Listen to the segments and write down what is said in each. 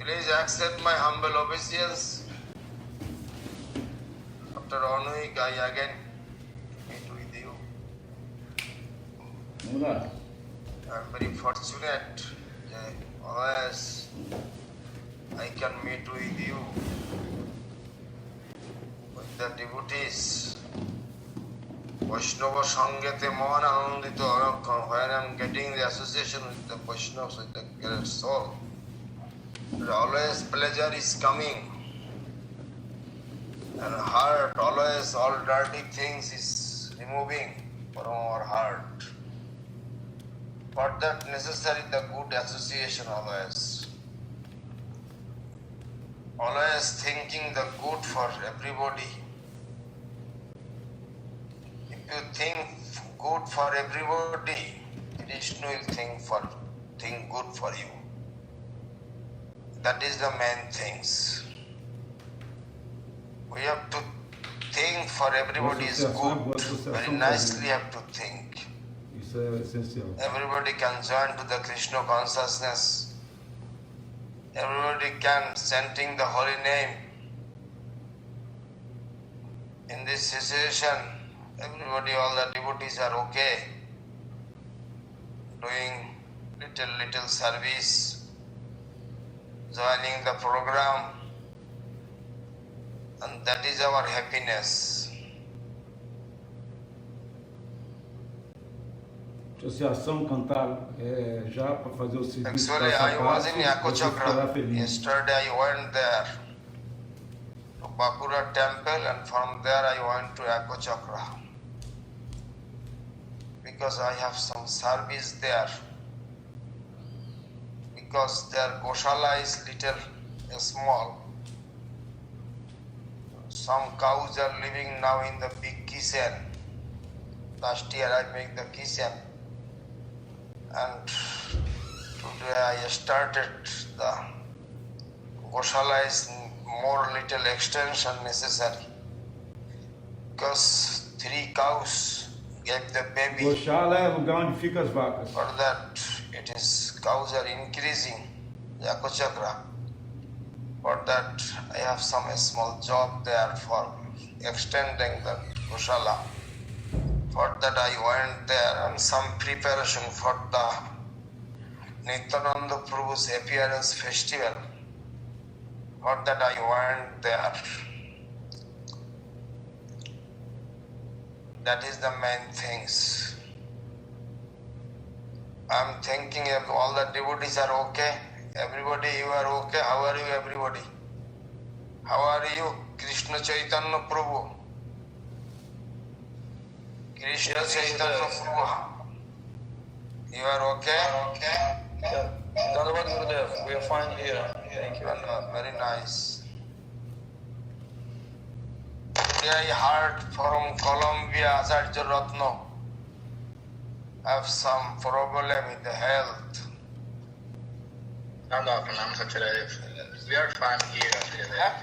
Please accept my humble obeisance. After 1 week, I again meet with you. Maharaj. I am very fortunate. Always I can meet with you, with the devotees. Vaishnava Sangate Mohan Anandito Anakam, where I am getting the association with the Vaishnavas, with the great soul. But always pleasure is coming. And heart, always all dirty things is removing from our heart. For that necessary the good association always. Always thinking the good for everybody. If you think good for everybody, Krishna will think good for you. That is the main things. We have to think for everybody is good. Very nicely have to think. Isso é essencial. Everybody can join to the Krishna consciousness. Everybody can chanting the holy name. In this situation, everybody, all the devotees are okay. Doing little service, joining the program. And that is our happiness. Associação cantar já para fazer o serviço. Actually, I was in Acharya. Yesterday I went there to Bakura temple, and from there I went to Acharya because I have some service there. Because their Goshala is little small. Some cows are living now in the big kitchen. Last year I made the kitchen. And today I started the Goshala is more little extension necessary. Because 3 cows gave the baby. Goshala é o lugar onde ficam as vacas. For that, it is cows are increasing. Yakochakra. For that, I have some small job there for extending the Goshala. For that, I went there and some preparation for the Nityananda Prabhu's appearance festival. For that, I went there. That is the main things. I am thinking if all the devotees are okay. Everybody, you are okay. How are you, everybody? How are you, Krishna Chaitanya Prabhu? Krishna Chaitanya Prabhu. You are okay? Yeah. Dhanavad Gurudev, we are fine here. Thank you. Very nice. Today I heard from Colombia, Acharya Ratna have some problem with the health. Pranam Acharya. We are fine here, Acharya Dev.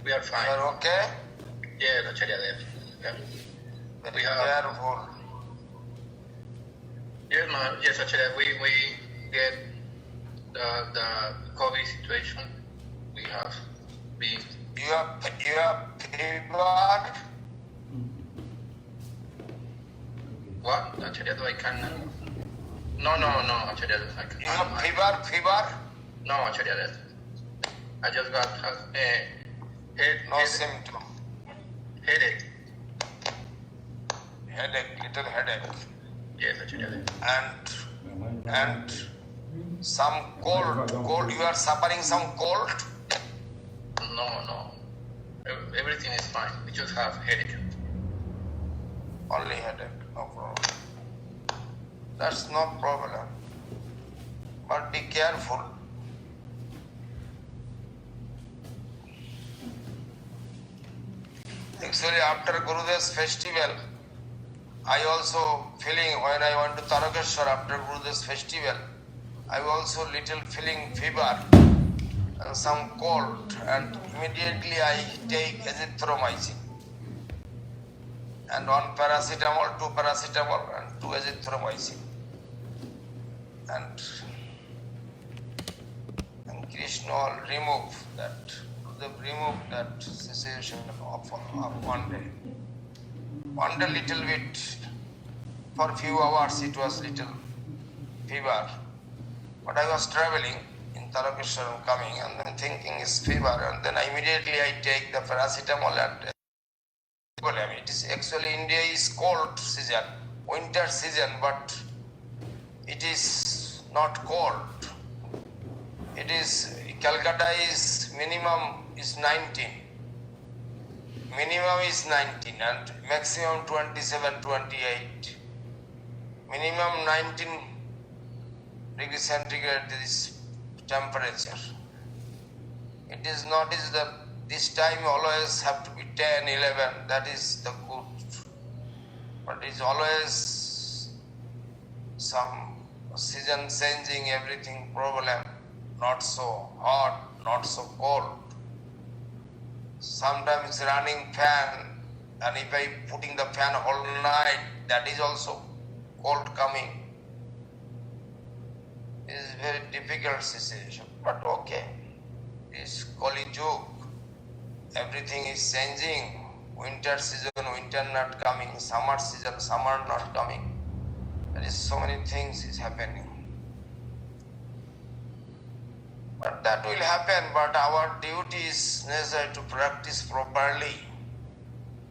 We are fine. You are okay? Yes, Acharya Dev. Yeah. Very careful. Yes, Acharya. We get the COVID situation. We have been. You have fever? What? Acharya Dev, I can. No, Acharya Dev. I can. You have fever? No, Acharya Dev. I just got No symptom. headache. Little headache. Yes, Acharya Dev. And some cold. You are suffering some cold? No. Everything is fine. We just have headache. Only headache, no problem. That's no problem. But be careful. Actually, after Gurudev's festival, I also feeling when I went to Tarakeshwar after Gurudev's festival, I also little feeling fever and some cold, and immediately I take azithromycin and 1 paracetamol, 2 paracetamol and 2 azithromycin. And Krishna will remove that cessation of one day. One day little bit, for few hours it was little fever. But I was traveling in Tarakeshwaram coming and then thinking it's fever, and then immediately I take the paracetamol and it is actually India is cold season, winter season, but it is not cold. It is Calcutta is minimum is 19. Minimum is 19 and maximum 27, 28. Minimum 19 degrees centigrade is temperature. It is not is the this time always have to be 10, 11, that is the good. But it's always some season changing, everything problem, not so hot, not so cold. Sometimes running fan, and if I putting the fan all night, that is also cold coming. It is very difficult situation, but okay. It's Kali Yug. Everything is changing. Winter season, winter not coming. Summer season, summer not coming. There is so many things is happening. But that will happen, but our duty is necessary to practice properly,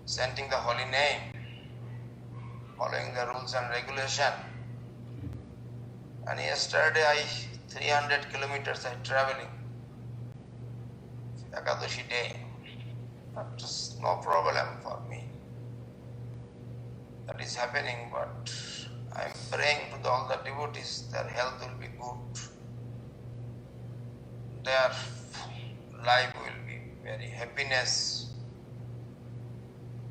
chanting the holy name, following the rules and regulation. And yesterday 300 kilometers I traveling, Ekadashi day. That is no problem for me. That is happening, but I am praying to all the devotees, their health will be good. Their life will be very happiness.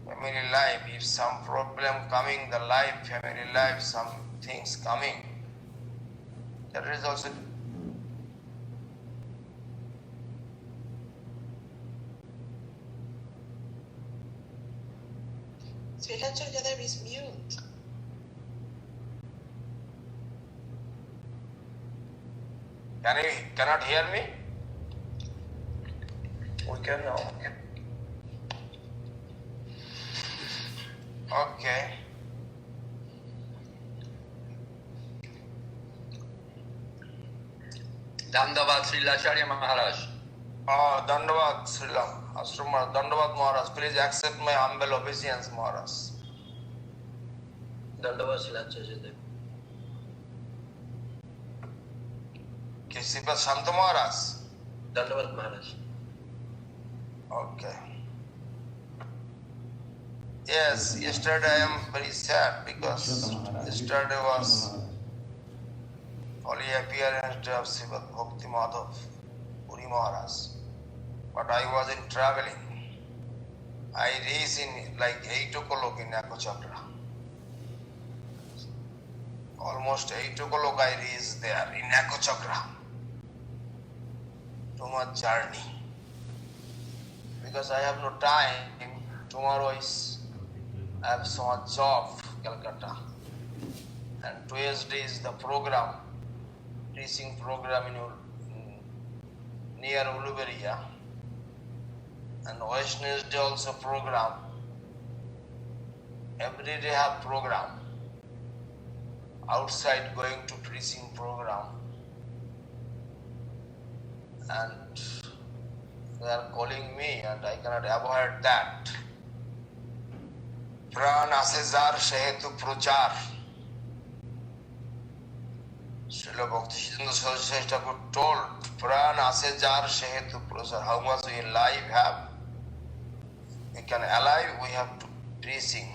Family life, if some problem coming, the life, family life, some things coming, there is also Srila is mute. cannot hear me? We can now. Okay. Dandavad Srila Acharya Maharaj. Dandavad Srila. Dandavad Maharaj. Please accept my humble obeisance, Maharaj. Dandavad Srila Acharya. किसी पर संत महाराज Dandavad Maharaj. Okay. Yes, yesterday I am very sad because yesterday was holy appearance of Srimad Bhakti Madhav Puri Maharaj. But I was in traveling. I reached in like 8 o'clock in Acharya. Almost 8 o'clock I reached there in Acharya. Too much journey. Because I have no time. Tomorrow I have so much job, Calcutta. And Tuesday is the program, preaching program in near Uluberia. And Wednesday also program. Every day have program. Outside going to preaching program. And they are calling me and I cannot avoid that. Pran asezar shehetu prochar. Srila Bhakti Siddhanta Saraswati Thakur told, Pran asezar shehetu prochar. How much we life have? We can alive, we have to preaching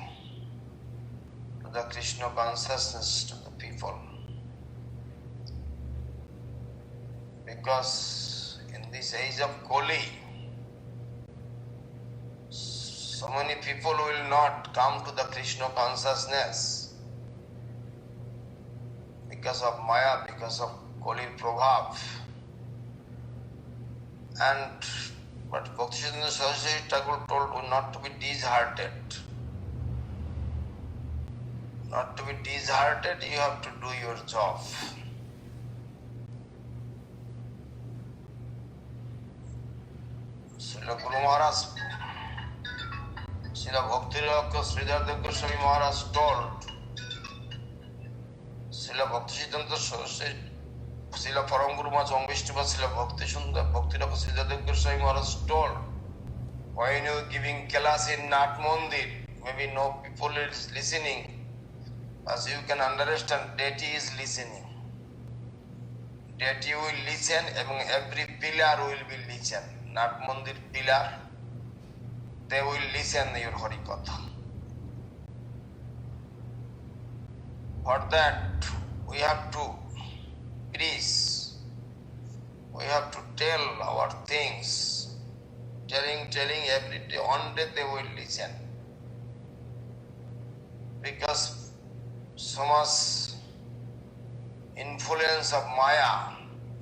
to the Krishna consciousness to the people. Because in this age of Kali, so many people will not come to the Krishna consciousness because of Maya, because of Kali Prabhav. But Bhaktisiddhanta Saraswati Thakur told you not to be disheartened. Not to be disheartened, you have to do your job. Srila Guru Maharaj, Srila Bhakti-Rakha Sridhar Goswami Maharaj told, Srila Bhakti Siddhanta Saraswati, Srila Param Guru Maharaj Vishnuva, Srila Bhakti Sundar, Bhakti-Rakha Sridhar Goswami Maharaj told, when you giving class in Nat Mandir, maybe no people is listening, as you can understand, deity is listening. Deity will listen, and every pillar will be listen. Nat Mandir pillar, they will listen your Harikatha. For that, we have to preach. We have to tell our things. Telling every day. One day they will listen. Because so much influence of Maya,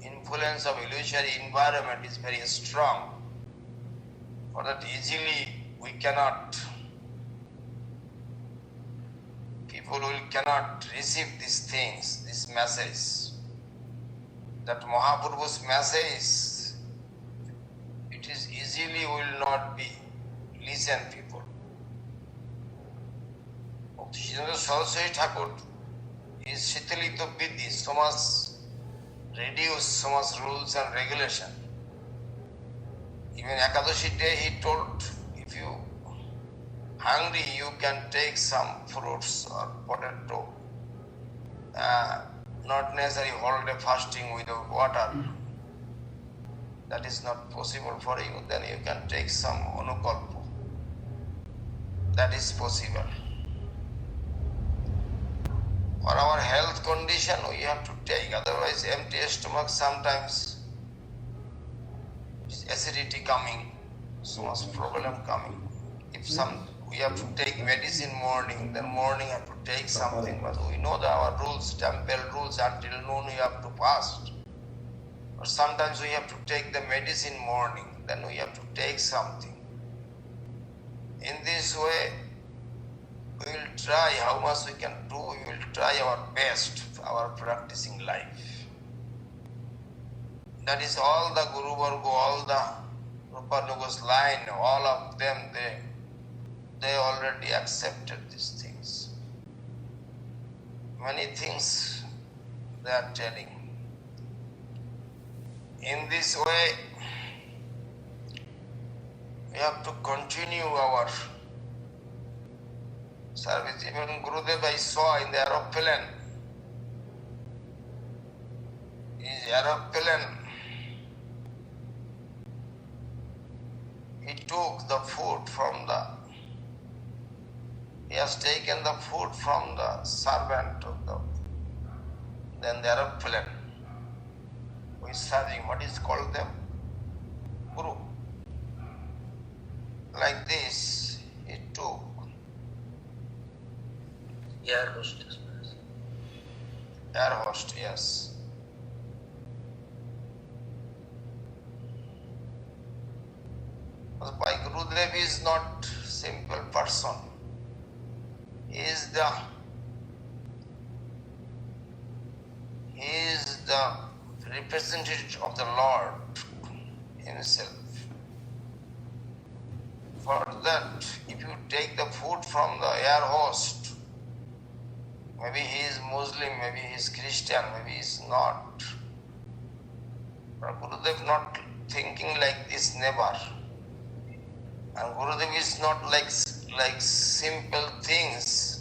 influence of illusory environment is very strong. For that easily we cannot, people cannot receive these things, this message. That Mahaprabhu's message, it is easily will not be listen people. Saraswati Thakur is Shitalito Vidhi, so much reduce so much rules and regulation. Even Ekadashi day he told, if you hungry you can take some fruits or potato. Not necessarily whole day fasting without water. That is not possible for you. Then you can take some anukalpa. That is possible. For our health condition, we have to take. Otherwise, empty stomach sometimes acidity coming, so much problem coming. If we have to take medicine morning, then morning have to take something. But we know that our rules, temple rules, until noon we have to fast. Or sometimes we have to take the medicine morning, then we have to take something. In this way, we will try how much we can do, we will try our best, our practicing life. That is all the Guru Varga, all the Rupanuga's line, all of them, they already accepted these things. Many things they are telling. In this way, we have to continue our service. Even Gurudev I saw in the aeroplane. His aeroplane, he took the food from he has taken the food from the servant of then the aeroplane. Who is serving, what is called them? Guru. Like this, he took. Air hostess. Air host, yes. But by Gurudev is not simple person. He is the representative of the Lord himself. For that, if you take the food from the air host, maybe he is Muslim, maybe he is Christian, maybe he is not. But Gurudev not thinking like this, never. And Gurudev is not like simple things.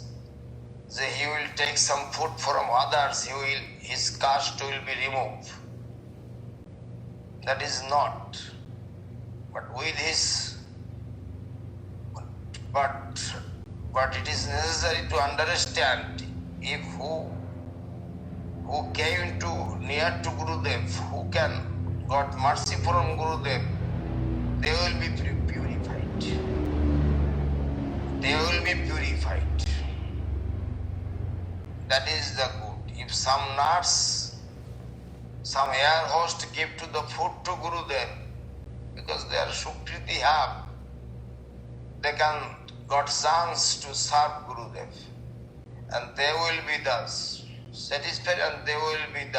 So he will take some food from others, his caste will be removed. That is not. But with his, but it is necessary to understand if who came near to Gurudev, who can got mercy from Gurudev, they will be purified. They will be purified. That is the good. If some nurse, some air host give to the food to Gurudev, because they are Sukriti have, they can got chance to serve Gurudev. And they will be thus satisfied, and they will be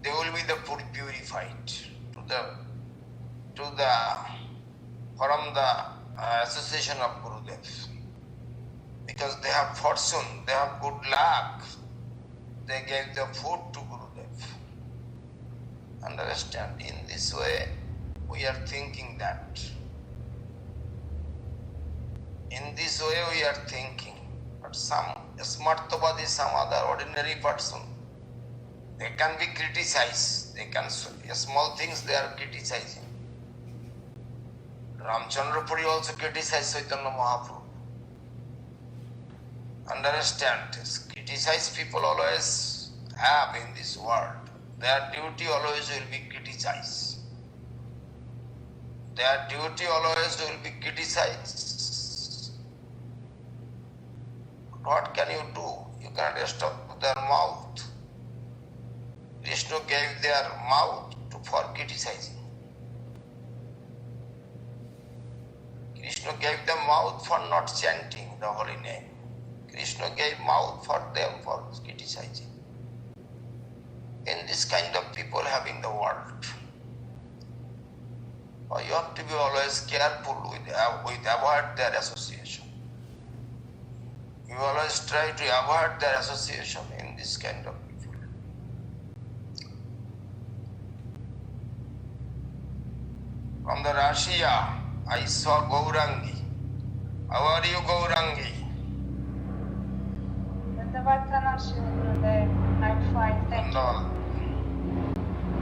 they will be the purified to the to the from the association of Gurudev. Because they have fortune, they have good luck, they gave the food to Gurudev. Understand? In this way, we are thinking that. In this way, we are thinking. But some smartavadi, some other ordinary person, they can be criticized. They can, small things they are criticizing. Ramchandra Puri also criticized Chaitanya Mahaprabhu. Understand? Criticize people always have in this world. Their duty always will be criticized. Their duty always will be criticized. What can you do? You cannot stop their mouth. Krishna gave their mouth for criticizing. Krishna gave them mouth for not chanting the holy name. Krishna gave mouth for them for criticizing. In this kind of people have in the world. You have to be always careful with avoid their association. You always try to avoid their association in this kind of people. From the Russia, I saw Gaurangi. How are you, Gaurangi? I'm fine, thank you. No.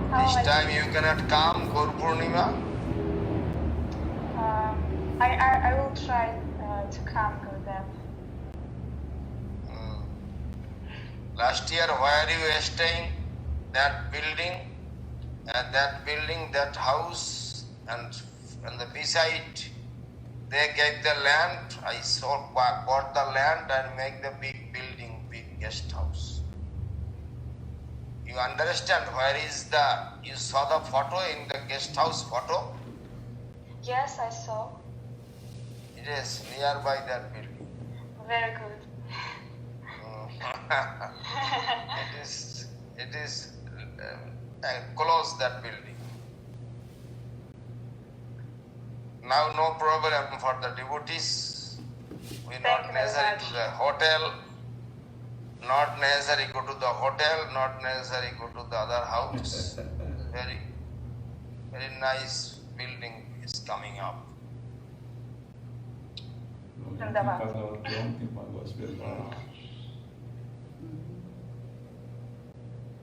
How This are time you cannot come, Gaur Purnima? I will try to come, Gurudev. Last year, where you were staying, that building, that house, and the beside, they gave the land. I bought the land and make the big building, big guest house. You understand where is you saw the photo in the guest house photo? Yes, I saw. It is nearby that building. Very good. It is close that building. Now no problem for the devotees. We Thank not you very necessary much. to the hotel, not necessary go to the hotel, not necessary go to the other house. Very, very nice building is coming up.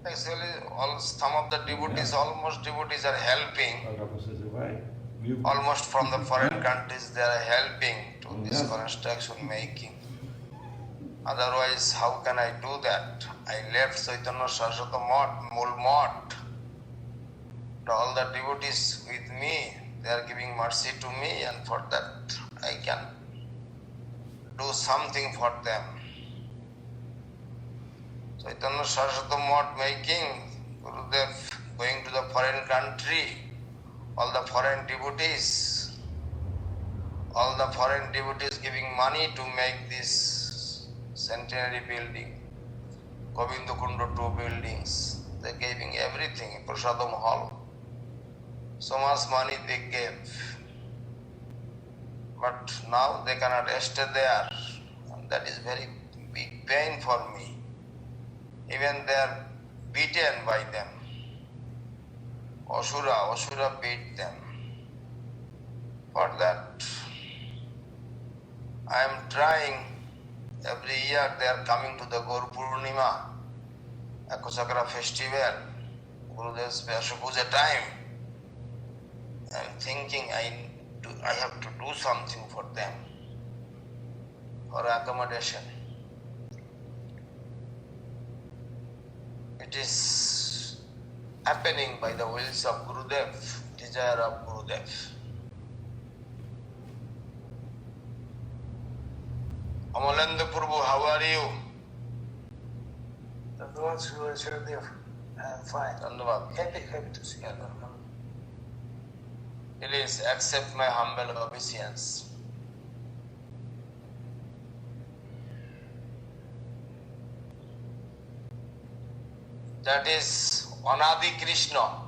Actually, some of the devotees, almost devotees are helping. Almost from the foreign countries, they are helping to this construction making. Otherwise, how can I do that? I left Chaitanya Saraswati Mul Math. All the devotees with me, they are giving mercy to me, and for that I can do something for them. Chaitanya Saraswati Math making, Gurudev going to the foreign country, all the foreign devotees giving money to make this centenary building, Govinda Kunda 2 buildings. They're giving everything, Prasadam Hall. So much money they gave. But now they cannot stay there. And that is very big pain for me. Even they are beaten by them. Asura beat them. For that, I am trying. Every year they are coming to the Gaur Purnima, Akosakra festival, Gurudev's special puja time. I am thinking I have to do something for them, for accommodation. It is happening by the wills of Gurudev, desire of Gurudev. Amalendra Prabhu, how are you? The Lord's will serve you. I'm fine. Dhanavad. Happy to see you. Please accept my humble obeisance. That is Anadi Krishna.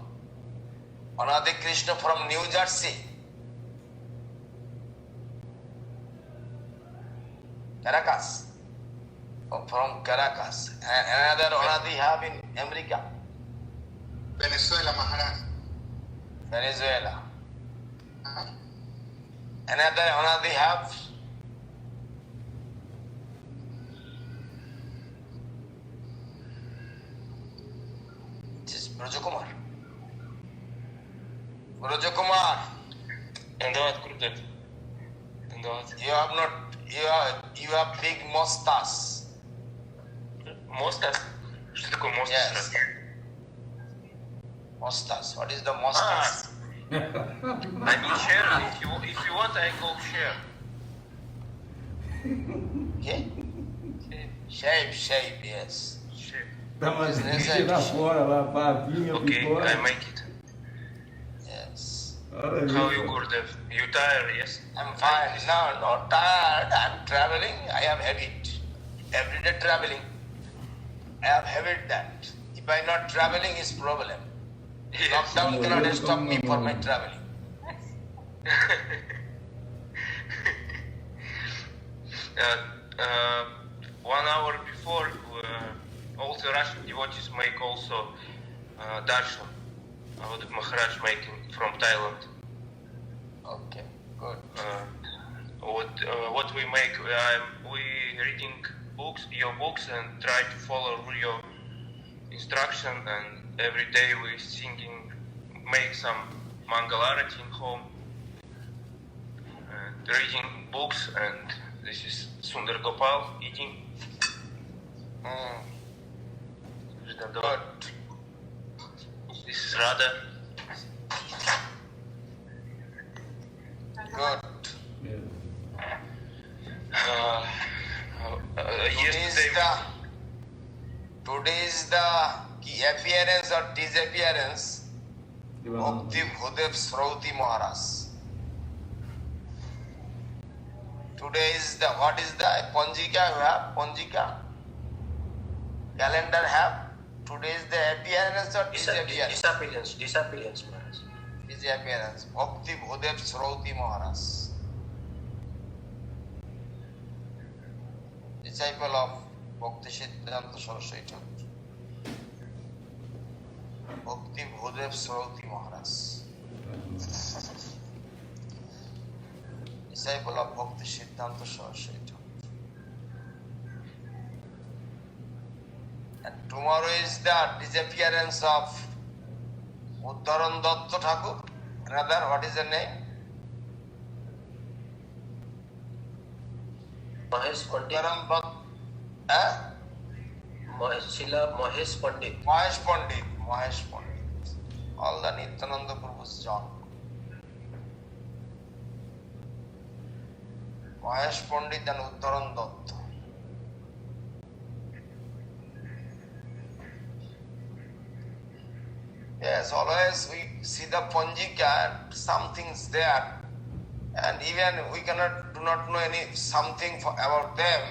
Another Krishna from New Jersey. Caracas. From Caracas. Another Anadi have in America. Venezuela, Maharaj. Venezuela. Another Anadi have. This is Brajakumar. Brajakumar. धन्यवाद गुरुदेव धन्यवाद You have not. You have big mustache. Mustache что такое mustache Yes. Mustache. What is the mustache? I need share if you want I go share Okay. Shape. Yes. share Tá mais Business gente lá é- fora, lá, pavinha, okay picora. I make it Yes. Olha how aí. you Gurudev you tired yes I'm fine. No, not tired. I'm traveling. I have habit. Every day traveling. I have habit that. If I'm not traveling, is problem. yes. Lockdown cannot stop me for my traveling. 1 hour before all the Russian devotees make also Darshan what Maharaj making from Thailand Okay, good. what we make we reading books your books and try to follow your instruction and every day we singing make some mangalarati in home and reading books and this is Sundar Gopal eating Good. this is Radha Good. yesterday Today is the appearance or disappearance of the Bhudev Srauti Maharaj. Today is the, what is the Panjika you have? Panjika? Calendar have? Today is the appearance or disappearance? Disappearance, Maharaj. Disappearance. Bhakti Bhudev Srauti Maharaj. Disciple of Bhakti Siddhanta Saraswati Thakur. Bhakti Bhudev Srauti Maharaj. Disciple of Bhakti Siddhanta Saraswati Thakur. And tomorrow is the disappearance of Uttaran Datta Thakur. Another, what is the name? Mahesh Pandit. Uttaran Datta. Eh? Srila Mahesh Pandit. Mahesh Pandit. Mahesh Pandit. All the Nityananda Prabhu's John. Mahesh Pandit and Uttaran Datta. Yes, always we see the Panjika and something's there, and even we do not know any something about them,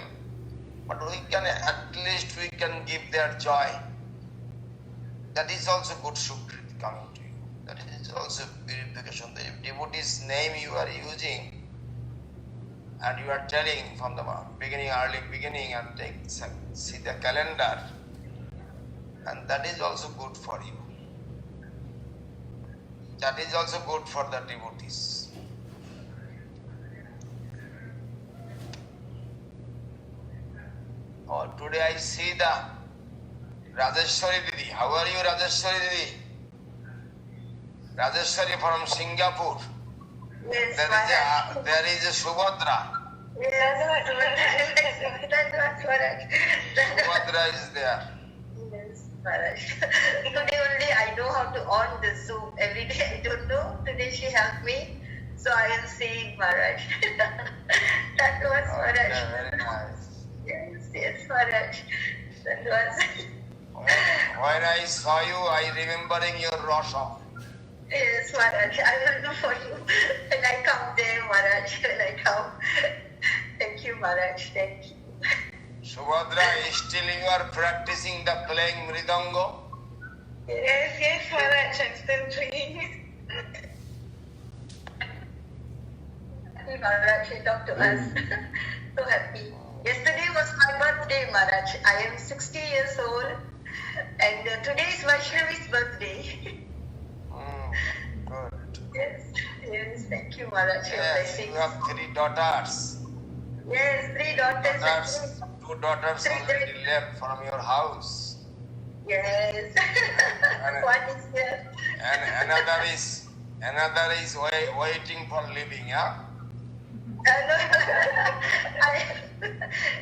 but we can at least we can give their joy. That is also good Sukrit coming to you. That is also purification. The devotee's name you are using, and you are telling from the beginning, early beginning, and see the calendar, and that is also good for you. That is also good for the devotees. Oh, today I see the Rajeshwari Didi. How are you, Rajeshwari Didi? Rajeshwari from Singapore. Yes, Maharaj. There is a Subhadra. Yes, Maharaj. Subhadra is there. Yes, Maharaj. Today only I know how to on the Zoom. Every day I don't know. Today she helped me. So I am saying Maharaj. That was Maharaj. Okay, very nice. Yes, Maharaj. That was. When I saw you, I remembering your Rasha. Yes, Maharaj. I will do for you. When I come there, Maharaj. When I come. Thank you, Maharaj. Thank you. Subhadra, still you are practicing the playing mridango? Yes, Maharaj. I'm still doing. happy, Maharaj. She talked to us. So happy. Yesterday was my birthday, Maharaj. I am 60 years old. And today is Vaishnavi's birthday. Good. Yes, thank you, Maharaj. Your Yes, blessings. you have 3 daughters. Yes, 3 daughters. Daughters, 2 daughters Three already daughters. left from your house. Yes. One is here. And another is waiting for living, yeah? No,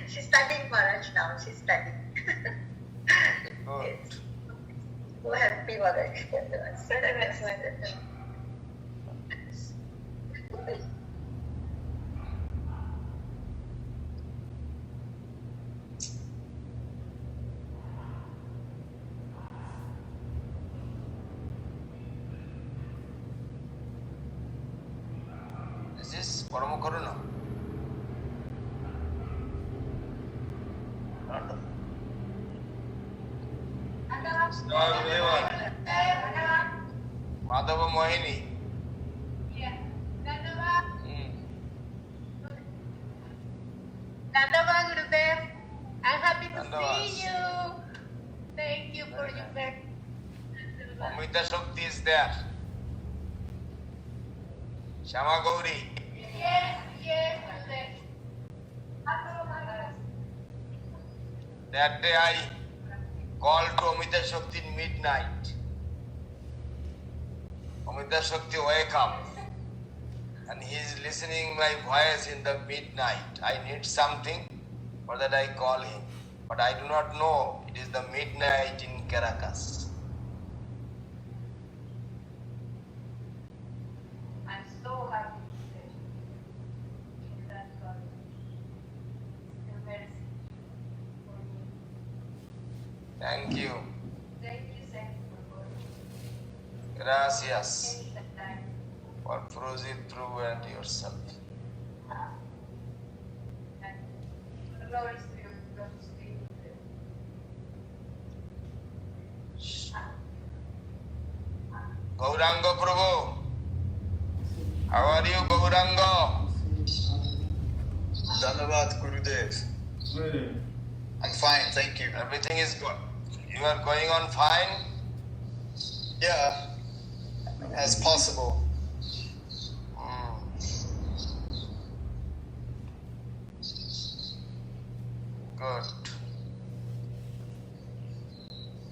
she's studying, Maharaj, now. She's studying. Good. So happy, Maharaj. This is Parama Karuna. Madhava Mohini. Dandava Gurudev, I'm happy to Dandava. see you. Thank you for your back. Amrita Shakti is there. Shama Gauri. Yes, Gurudev. That day I called to Amrita Shakti in midnight. Amrita Shakti wake up. And he is listening my voice in the midnight. I need something, for that I call him. But I do not know it is the midnight in Caracas. I'm so happy to Thank you. Thank you, Gracias for proceed through and yourself. Glories to your God's name. Gauranga Prabhu, how are you, Gauranga? Dhanyavad Gurudev. Well, I'm fine, thank you. Everything is good. You are going on fine? Yeah, as possible. Good.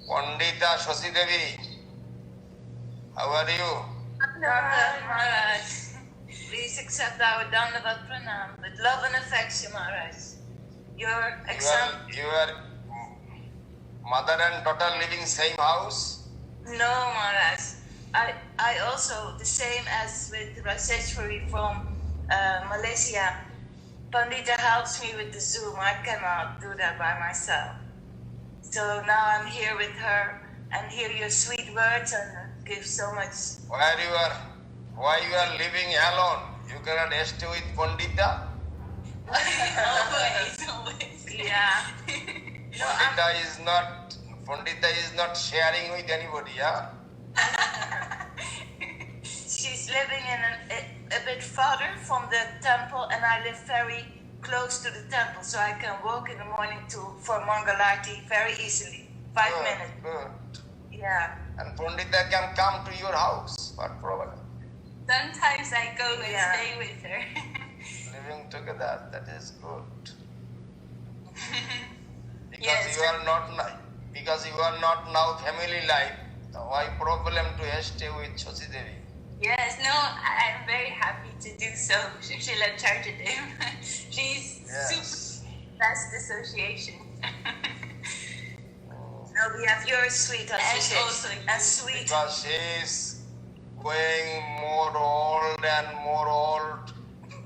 Pandita Shashi Devi, how are you? Maharaj, please accept our Dandavad Pranam with love and affection, Maharaj. Your example. Your mother and daughter living same house? No, Maharaj. I also, the same as with Rajeshwari from Malaysia, Pandita helps me with the Zoom. I cannot do that by myself. So now I'm here with her and hear your sweet words and give so much. Why you are living alone? You cannot stay with Pandita? Always. Yeah. Pandita is not sharing with anybody, yeah? She's living in a bit farther from the temple, and I live very close to the temple, so I can walk in the morning for Mangalarti very easily. 5 minutes. Good. Yeah. And Pandita can come to your house. What problem? Sometimes I go and stay with her. Living together, that is good. Yes. Because you are not now family life, why problem to stay with Shashi Devi? Yes, no, I'm very happy to do so. Srila Acharya. She's super best association. No, we have your sweet association. And sweet. Because she is going more old and more old.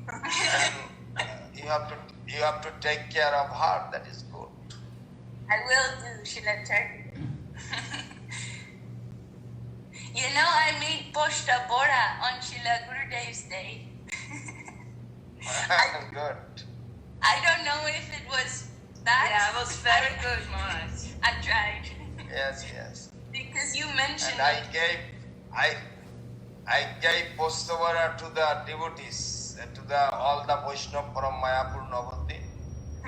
And you have to take care of her, that is good. I will do, Srila Acharya. You know, I made Poshta Bora on Srila Gurudev's day. Good. I don't know if it was bad. Yeah, it was very good, Maharaj. I tried. Yes. Because you mentioned And I gave Poshta Bora to the devotees. to all the Vaishnava from Mayapur Navadvip.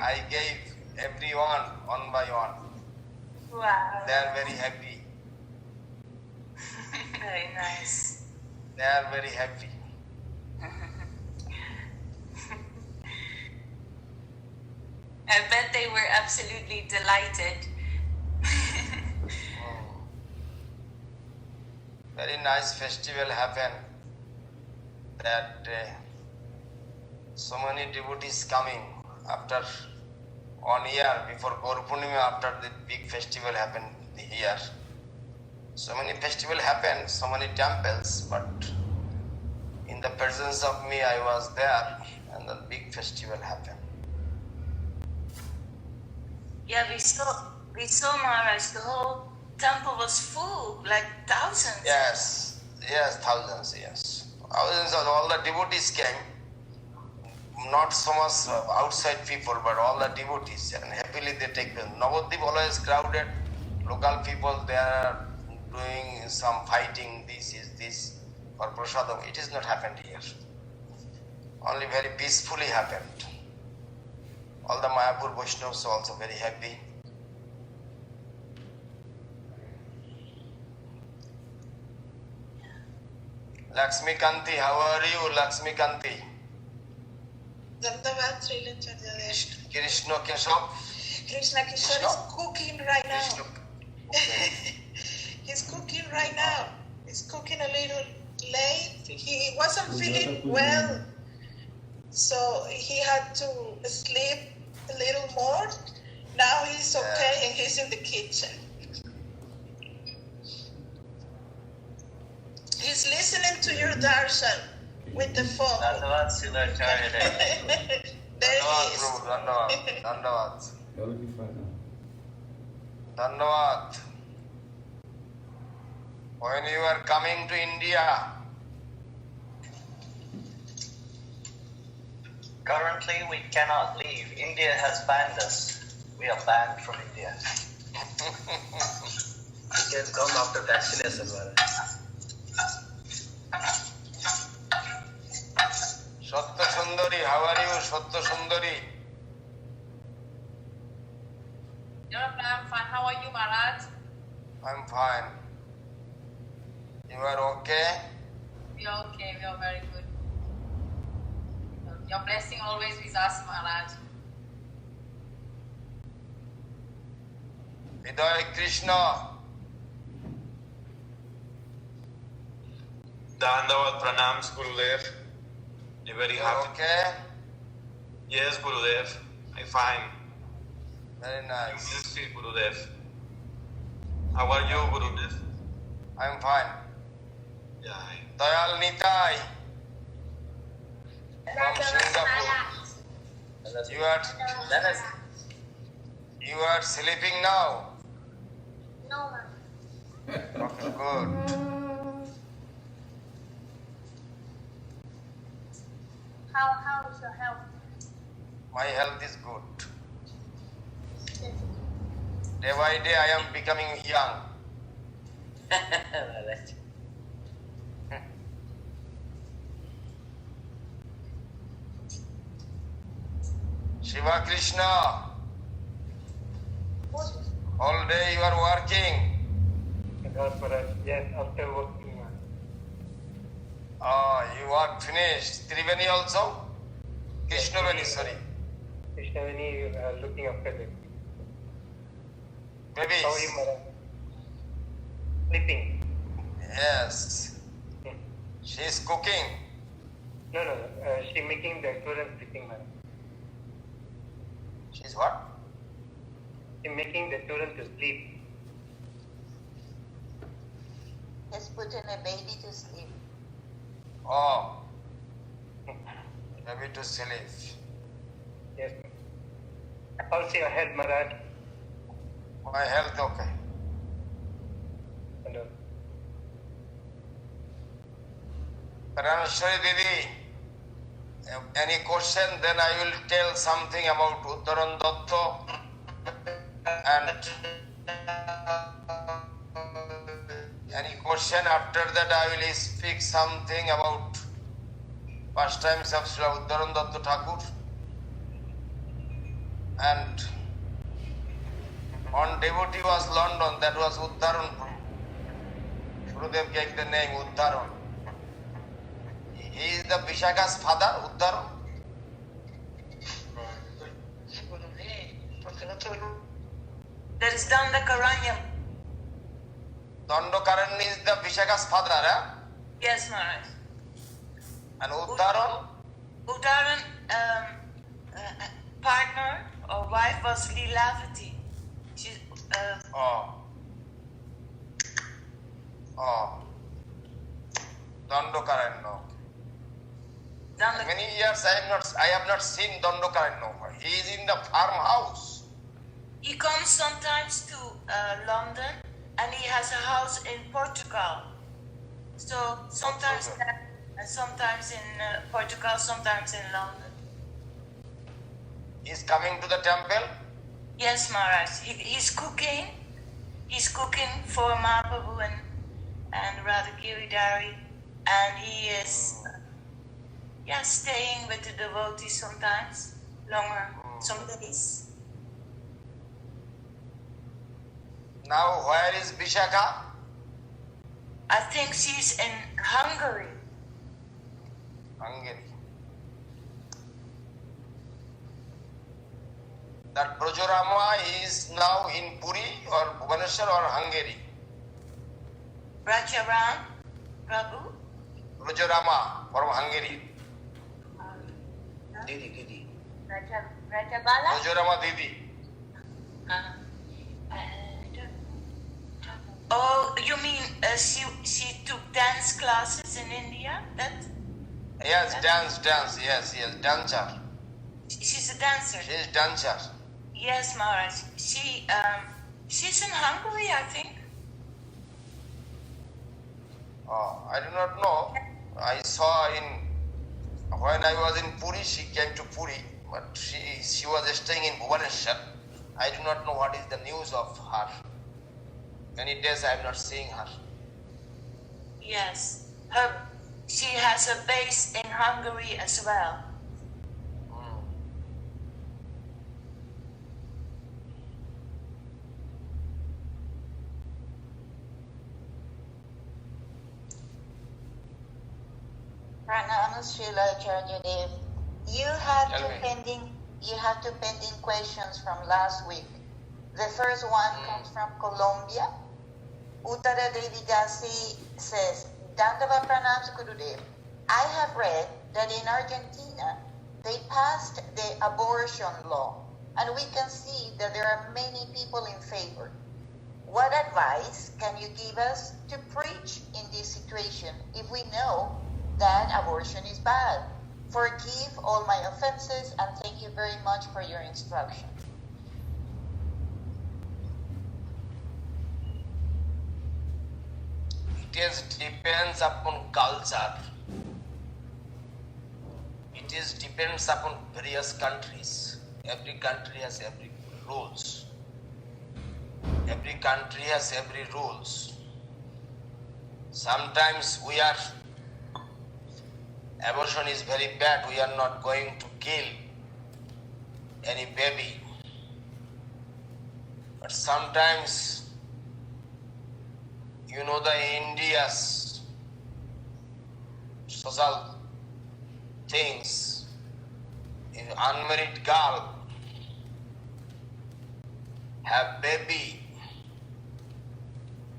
I gave everyone one by one. Wow. They are very happy. Very nice. They are very happy. I bet they were absolutely delighted. Very nice festival happened. That so many devotees coming after 1 year before Gaur Purnima, after the big festival happened here. So many festival happened, so many temples, but in the presence of me I was there and the big festival happened. Yeah, we saw Maharaj. The whole temple was full, like thousands. Yes, thousands, yes. Thousands of all the devotees came. Not so much outside people, but all the devotees, and happily they take them. Navadvip always crowded. Local people, they are doing some fighting. This is this for prasadam. It is not happened here. Only very peacefully happened. All the Mayapur Vaishnavas are also very happy. Lakshmi Kanti, how are you, Lakshmi Kanti? Dandavad Srila Acharya. Krishna Keshav? Krishna Kishore is cooking right now. He's cooking right now. He's cooking a little late. He wasn't feeling well, so he had to sleep a little more. Now he's okay and he's in the kitchen. He's listening to your darshan with the phone. Dhanyavad Srila Acharya. There he is. Dandavad. You're looking fine now. Dandavad. When you are coming to India, Currently, we cannot leave. India has banned us. We are banned from India. We can come after vaccination, Maharaj. Sattva Sundari, how are you, Sattva Sundari? I'm fine. How are you, Maharaj? I'm fine. You are okay? We are okay. We are very good. Your blessing always with us, Maharaj. Hidaya Krishna. Dandavad pranams, Gurudev. I'm very You happy. okay? Yes, Gurudev. I'm fine. Very nice. Merci, Gurudev. How are you, Gurudev? I'm fine. Yeah. Dayal Nitai from Singapore. You are sleeping now? No. Okay, good. How is your health? My health is good. Day by day I am becoming young. Shiva Krishna, all day you are working. Yes, after working. You are finished. Triveni also? Krishnaveni, sorry. Krishnaveni looking after them. Babies. How are you, Maharaj? Sleeping. Yes. She is cooking. No. She making the children sleeping, Maharaj. She is what? She making the children to sleep. Just put in a baby to sleep. Oh. Maybe to sleep. Yes. How's your health, Maharaj? My health okay. Hello. Parameshwari Didi, any question, then I will tell something about Uttaran Datta and any question after that I will speak something about pastimes of Srila Uddharandatta Thakur. And one devotee was London, that was Uddharan. Gurudev gave the name Uddharan. He is the Vishaka's father, Uddharan. That is Dandakaranyam. Dandakaranya is the Vishaka's father, eh? Yes, Maharaj. And Uddharan? Uddharan partner or wife was Lilavati. She's Dandakaranya. Many years I have not seen Dandakaranya. He is in the farmhouse. He comes sometimes to London, and he has a house in Portugal. So sometimes sometimes in Portugal, sometimes in London. He is coming to the temple? Yes, Maharaj. He's cooking. He's cooking for Mahaprabhu and Radha Giridhari, and he is staying with the devotees sometimes, longer, some days. Now where is Vishaka? I think she's in Hungary. Hungary. That Brajorama is now in Puri or Bhubaneswar or Hungary? Rajaram, Prabhu? Brajorama from Hungary. Didi. Rajabala? Brajorama Didi. Oh, you mean she took dance classes in India? Yes, dance, yes, dancer. She's a dancer. She is dancer. Yes, Maharaj. She's in Hungary, I think. Oh, I do not know. I saw when I was in Puri, she came to Puri, but she was staying in Bhubaneswar. I do not know what is the news of her. Many days I am not seeing her. Yes. She has a base in Hungary as well. Pranamas, Srila Acharya Dev. You have two pending questions from last week. The first one comes from Colombia. Uttara Devi Gasi says, Dandava Pranams Gurudev. I have read that in Argentina, they passed the abortion law, and we can see that there are many people in favor. What advice can you give us to preach in this situation if we know that abortion is bad? Forgive all my offenses, and thank you very much for your instruction. It depends upon culture. It depends upon various countries. Every country has every rules. Every country has every rules. Sometimes abortion is very bad. We are not going to kill any baby. But sometimes, the India's social things, if unmarried girl have baby,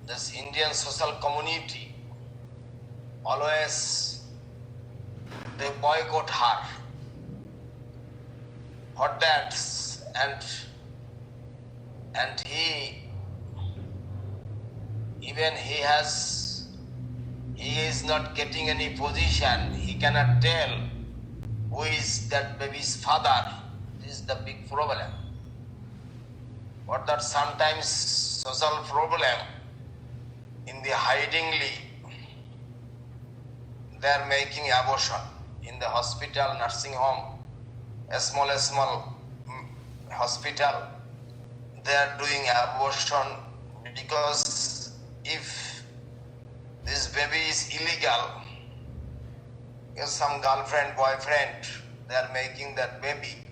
this Indian social community always they boycott her for that, and he is not getting any position. He cannot tell who is that baby's father. This is the big problem. But that sometimes social problem, in the hidingly, they are making abortion in the hospital, nursing home, a small hospital. They are doing abortion because if this baby is illegal, some girlfriend, boyfriend, they are making that baby.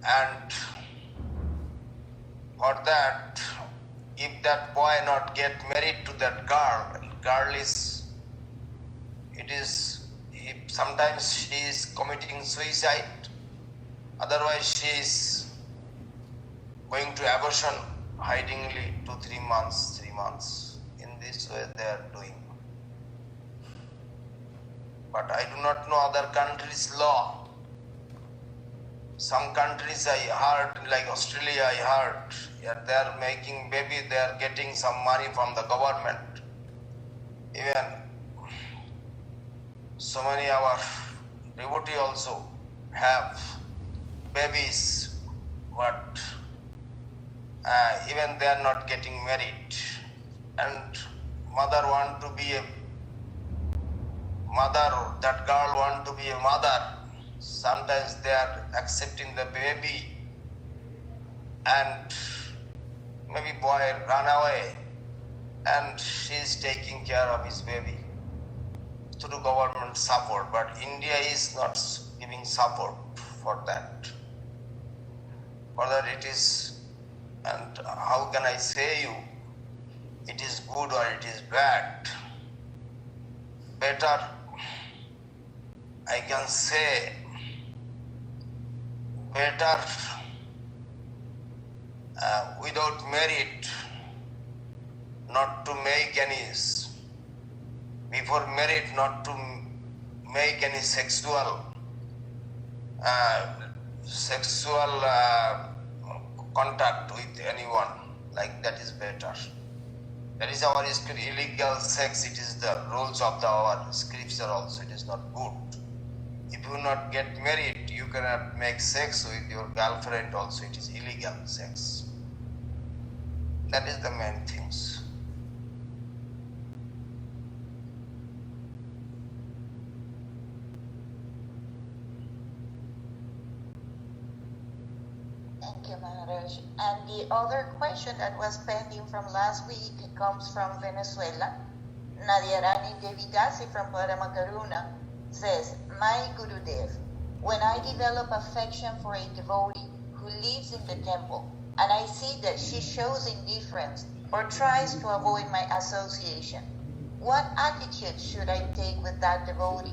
And for that, if that boy not get married to that girl sometimes she is committing suicide, otherwise she is going to abortion hidingly 3 months. In this way they are doing. But I do not know other countries' law. Some countries I heard, like Australia, I heard, they are making baby, they are getting some money from the government. Even so many our devotees also have babies, but even they are not getting married. And mother want to be a mother, that girl want to be a mother. Sometimes they are accepting the baby and maybe boy run away and she is taking care of his baby through government support. But India is not giving support for that. For that it is, and how can I say you, it is good or it is bad. Better I can say, better without merit not to make any, before marriage not to make any sexual contact with anyone, like that is better. That is our illegal sex, it is the rules of our scripture also, it is not good. If you not get married, you cannot make sex with your girlfriend also, it is illegal sex. That is the main things. Thank you, Maharaj. And the other question that was pending from last week comes from Venezuela. Nadiarani Devigasi from Paramakaruna says, My Gurudev, when I develop affection for a devotee who lives in the temple, and I see that she shows indifference or tries to avoid my association, what attitude should I take with that devotee?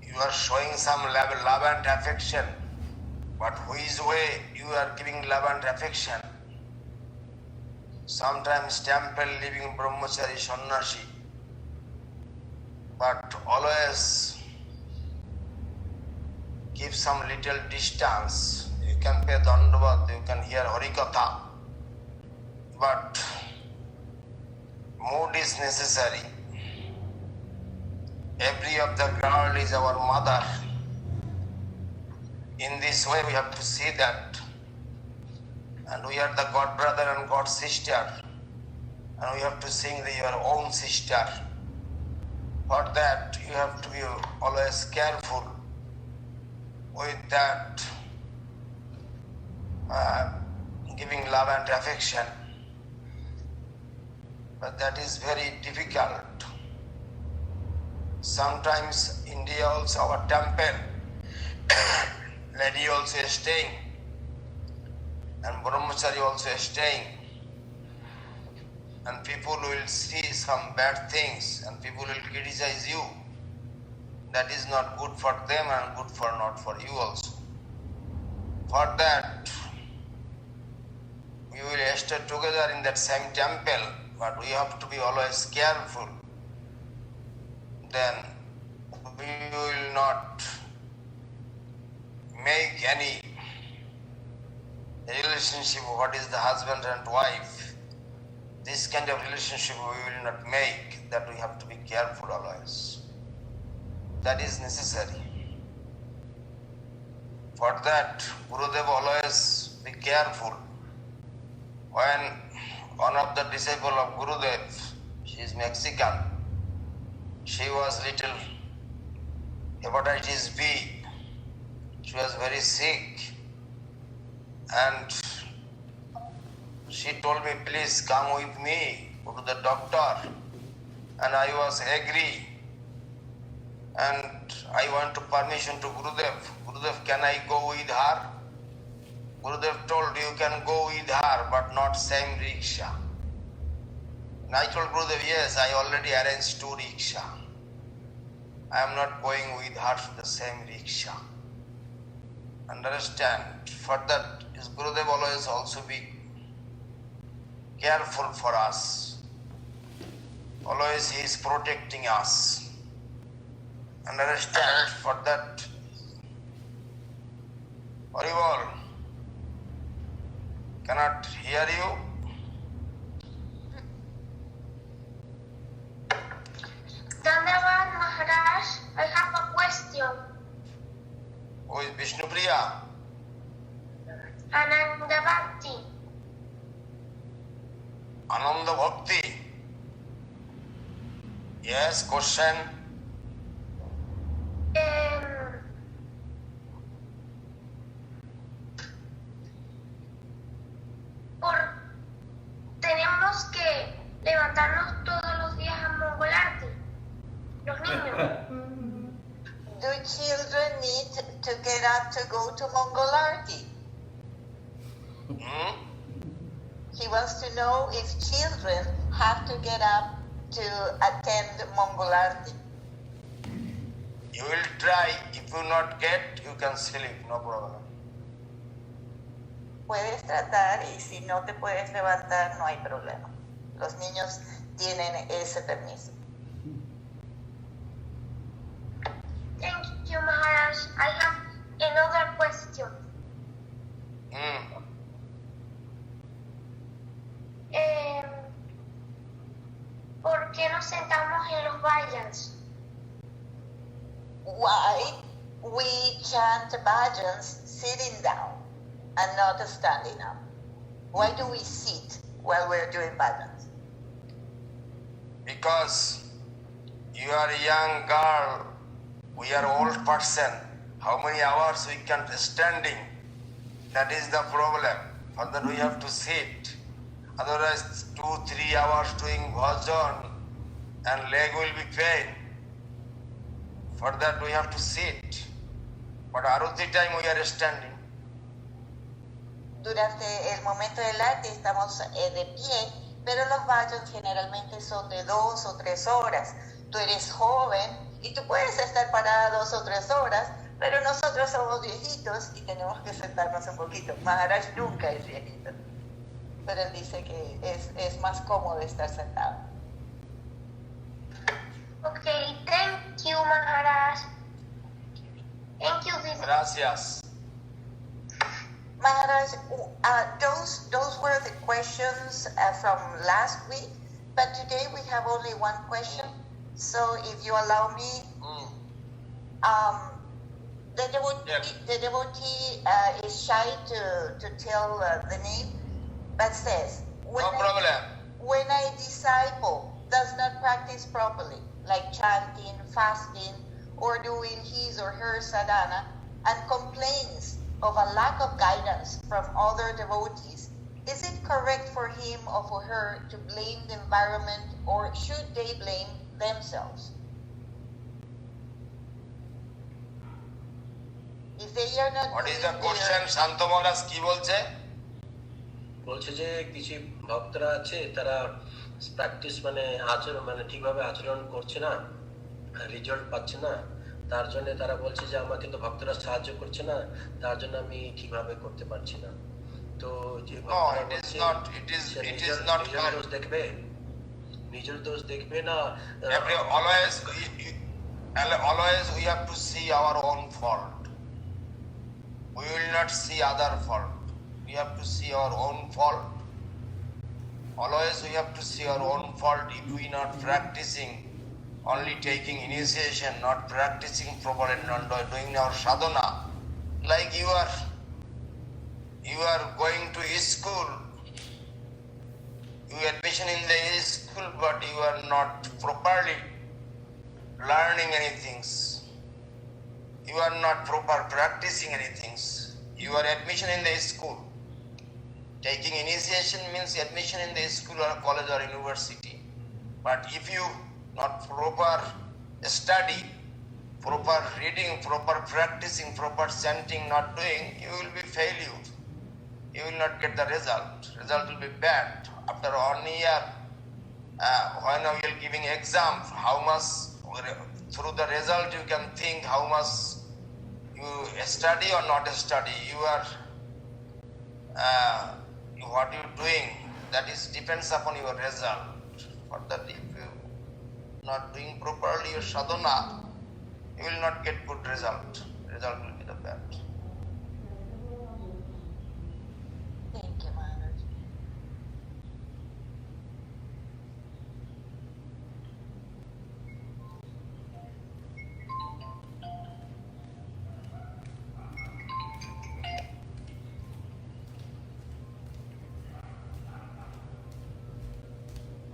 You are showing some love and affection, but which way you are giving love and affection? Sometimes temple living brahmachari sannyasi, but always give some little distance. You can pay dandavat, you can hear harikatha, but mood is necessary. Every of the girl is our mother. In this way we have to see that. And we are the God brother and God sister. And we have to sing your own sister. For that you have to be always careful with that giving love and affection. But that is very difficult. Sometimes India also, our temple, lady also is staying, and brahmachari also is staying, and people will see some bad things, and people will criticize you. That is not good for them and good for not for you also. For that, we will stay together in that same temple, but we have to be always careful. Then we will not make any relationship, what is the husband and wife. This kind of relationship we will not make, that we have to be careful always. That is necessary. For that, Gurudev always be careful. When one of the disciples of Gurudev, she is Mexican, she was little hepatitis B. She was very sick, and she told me, please come with me, go to the doctor. And I was agree. And I want to permission to Gurudev. Gurudev, can I go with her? Gurudev told you can go with her, but not same rickshaw. And I told Gurudev, yes, I already arranged 2 rickshaw. I am not going with her to the same rickshaw. Understand? For that, is Gurudev always also be careful for us. Always he is protecting us. Understand? For that, Haribol, cannot hear you. Dandavan Maharaj, I have a question. Who is Vishnupriya? Anandavati. Ananda Bhakti. Yes, question. Tenemos que levantarnos todos los días a Mongolarte. Los niños. Do children need to get up to go to Mongolarti? He wants to know if children have to get up to attend Mongolarti. You will try. If you not get, you can sleep, no problem. Puedes tratar y si no te puedes levantar, no hay problema. Los niños tienen ese permiso. Thank you, Maharaj. I have another question. ¿Por qué nos sentamos en los bhajans? Why we chant bhajans sitting down and not standing up? Why do we sit while we're doing bhajans? Because you are a young girl, we are old person. How many hours we can standing? That is the problem. For that we have to sit. Otherwise 2-3 hours doing bhajan and leg will be pain. For that we have to sit. But Aruti time we are standing. Durante el momento del arte estamos de pie, pero los bhajans generalmente son de 2 o 3 horas. Tú eres joven y tú puedes estar parada 2 o 3 horas, pero nosotros somos viejitos y tenemos que sentarnos un poquito. Maharaj nunca es viejito, pero él dice que es más cómodo estar sentado. Okay, thank you, Maharaj. Thank you, Vivo. Gracias. Maharaj, those were the questions from last week, but today we have only one question. So if you allow me, the devotee is shy to tell the name, but says, when a disciple does not practice properly, like chanting, fasting, or doing his or her sadhana, and complains of a lack of guidance from other devotees, is it correct for him or for her to blame the environment, or should they blame themselves? If they are not What is the question? Shanto Maharaj কি বলছে? বলছে যে কিছু ভক্তরা আছে তারা practice আচরণ ঠিকভাবে আচরণ করছে না, রেজাল্ট পাচ্ছে না, তার জন্য তারা বলছে যে আমাকে তো ভক্তরা সাহায্য করছে না, তার জন্য আমি ঠিকভাবে করতে পারছি না। তো যে ভক্তরা বলছে নিজের দোষ দেখবে, নিজের দোষ দেখবে না। Always we have to see our own fault. We will not see other fault. We have to see our own fault. Always we have to see our own fault if we not practicing, only taking initiation, not practicing properly, not doing our sadhana. Like you are going to school, you admission in the school, but you are not properly learning anything. You are not proper practicing anything. You are admission in the school. taking initiation means admission in the school or college or university. But if you not proper study, proper reading, proper practicing, proper chanting not doing, you will be failure. You will not get the result. Result will be bad. After 1 year, when you are giving exam, how much through the result you can think how much you study or not study. You are what you are doing. That is depends upon your result. For that, if you not doing properly your sadhana, you will not get good result. Result will be the bad. Thank you, Maharaj.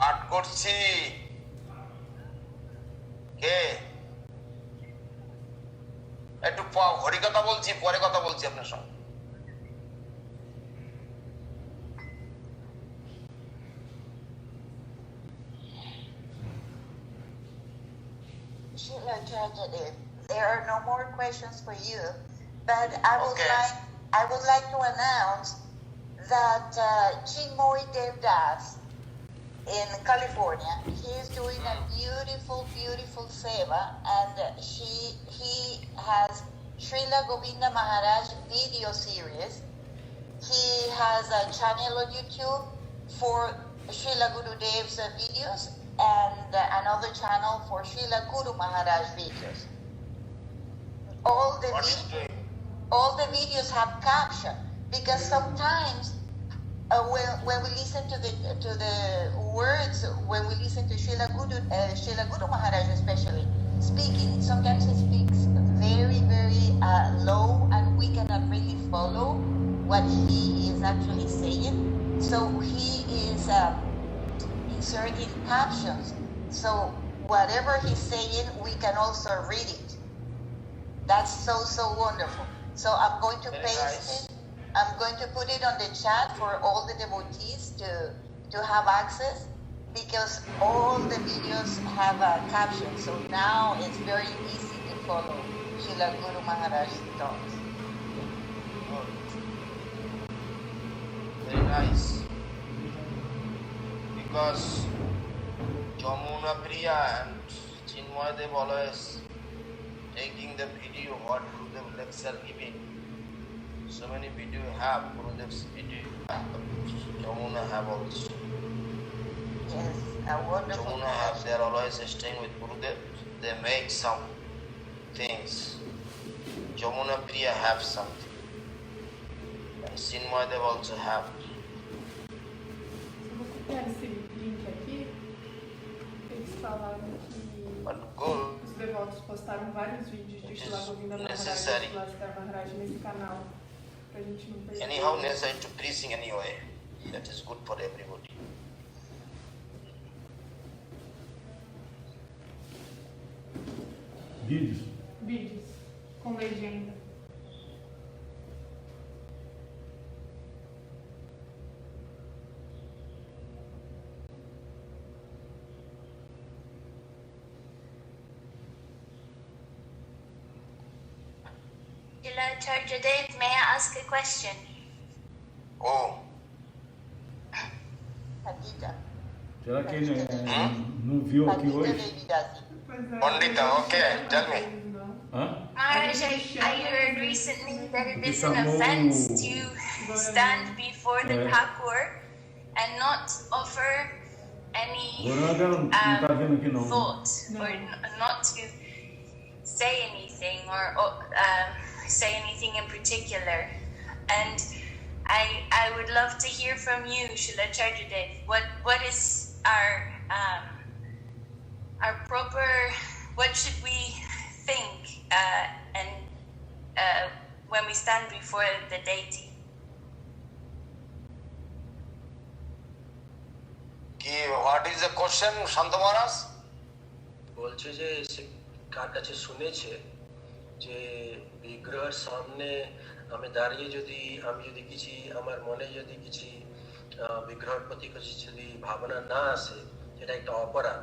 পাঠ করছি কে একটু হরিকথা বলছি, পরে কথা বলছি আপনার সঙ্গে। Srila Acharya, there are no more questions for you, but I would like to announce that Chinmoy Devdas in California, he is doing a beautiful seva, and he has Srila Govinda Maharaj video series. He has a channel on YouTube for Srila Gurudev's videos and another channel for Srila Guru Maharaj videos. All the videos have caption, because sometimes when we listen to the words, when we listen to Srila Guru Maharaj especially speaking, sometimes he speaks very low and we cannot really follow what he is actually saying. So he is inserting captions. So whatever he's saying, we can also read it. That's so wonderful. So I'm going to paste it. I'm going to put it on the chat for all the devotees to have access, because all the videos have a caption. So now it's very easy to follow Srila Guru Maharaj's thoughts. Very nice. Because Jamuna Priya and Chinmoy Dev always taking the video what Gurudev lecture giving. So many video have Gurudev's video. Jamuna have also. Yes, a wonderful. Jamuna have, they are always staying with Gurudev. They make some things. Jamuna Priya have something. And Chinmoy Dev also have. But good. Os devotos postaram vários vídeos de Srila Govinda Maharaj e Maharaj nesse canal, pra gente não perder. Anyhow, necessary to preaching anyway. That is good for everybody. Vídeos com legenda. Acharya Dev, may I ask a question? Oh. Será que ele não viu aqui hoje? Pandita, okay, tell me. Maharaj, I heard recently that it is an offense to stand before the Thakur and not offer any thought, or not to say anything, or say anything in particular. And I would love to hear from you, Srila Acharya Dev. What is our proper, what should we think and when we stand before the deity? What is the question, Shanta Maharaj? বলছে যে সে কার কাছে শুনেছে যে বিগ্রহের সামনে আমি দাঁড়িয়ে আমি যদি কিছু আমার মনে যদি কিছু বিগ্রহের প্রতি কিছু যদি ভাবনা না আসে, এটা একটা অপরাধ।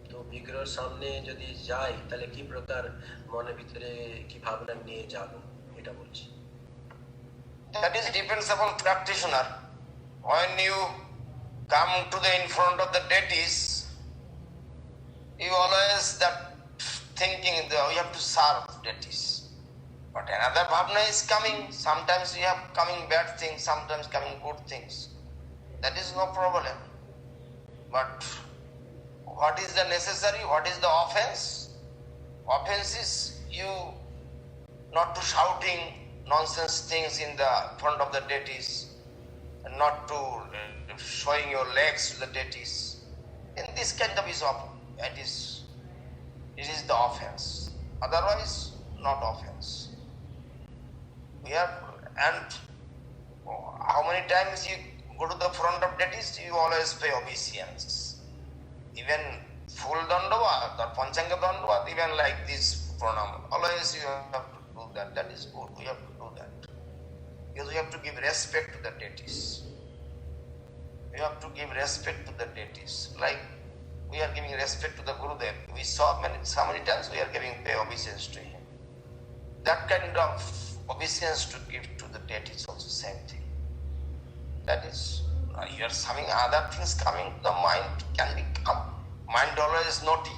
তো বিগ্রহের সামনে যদি যাই তাহলে কি প্রকার মনের ভিতরে কি ভাবনা নিয়ে যাব, এটা বলছি। That is depends upon practitioner. When you come to the in front of the deities, you always that thinking that we have to serve deities. But another bhavna is coming. Sometimes we have coming bad things, sometimes coming good things. That is no problem. But what is the necessary? What is the offense? Offense is you not to shouting nonsense things in the front of the deities, and not to showing your legs to the deities. In this kind of it is the offense. Otherwise, not offense. We are, and how many times you go to the front of deities, you always pay obeisance. Even full dandavat or panchanga dandavat, even like this pranam, always you have to do that. That is good. We have to do that. Because we have to give respect to the deities. We have to give respect to the deities. Like we are giving respect to the Gurudev. We saw so many times we are giving pay obeisance to him. That kind of obeisance to give to the deities also same thing. That is, you are having other things coming, the mind can become. Mind always is naughty.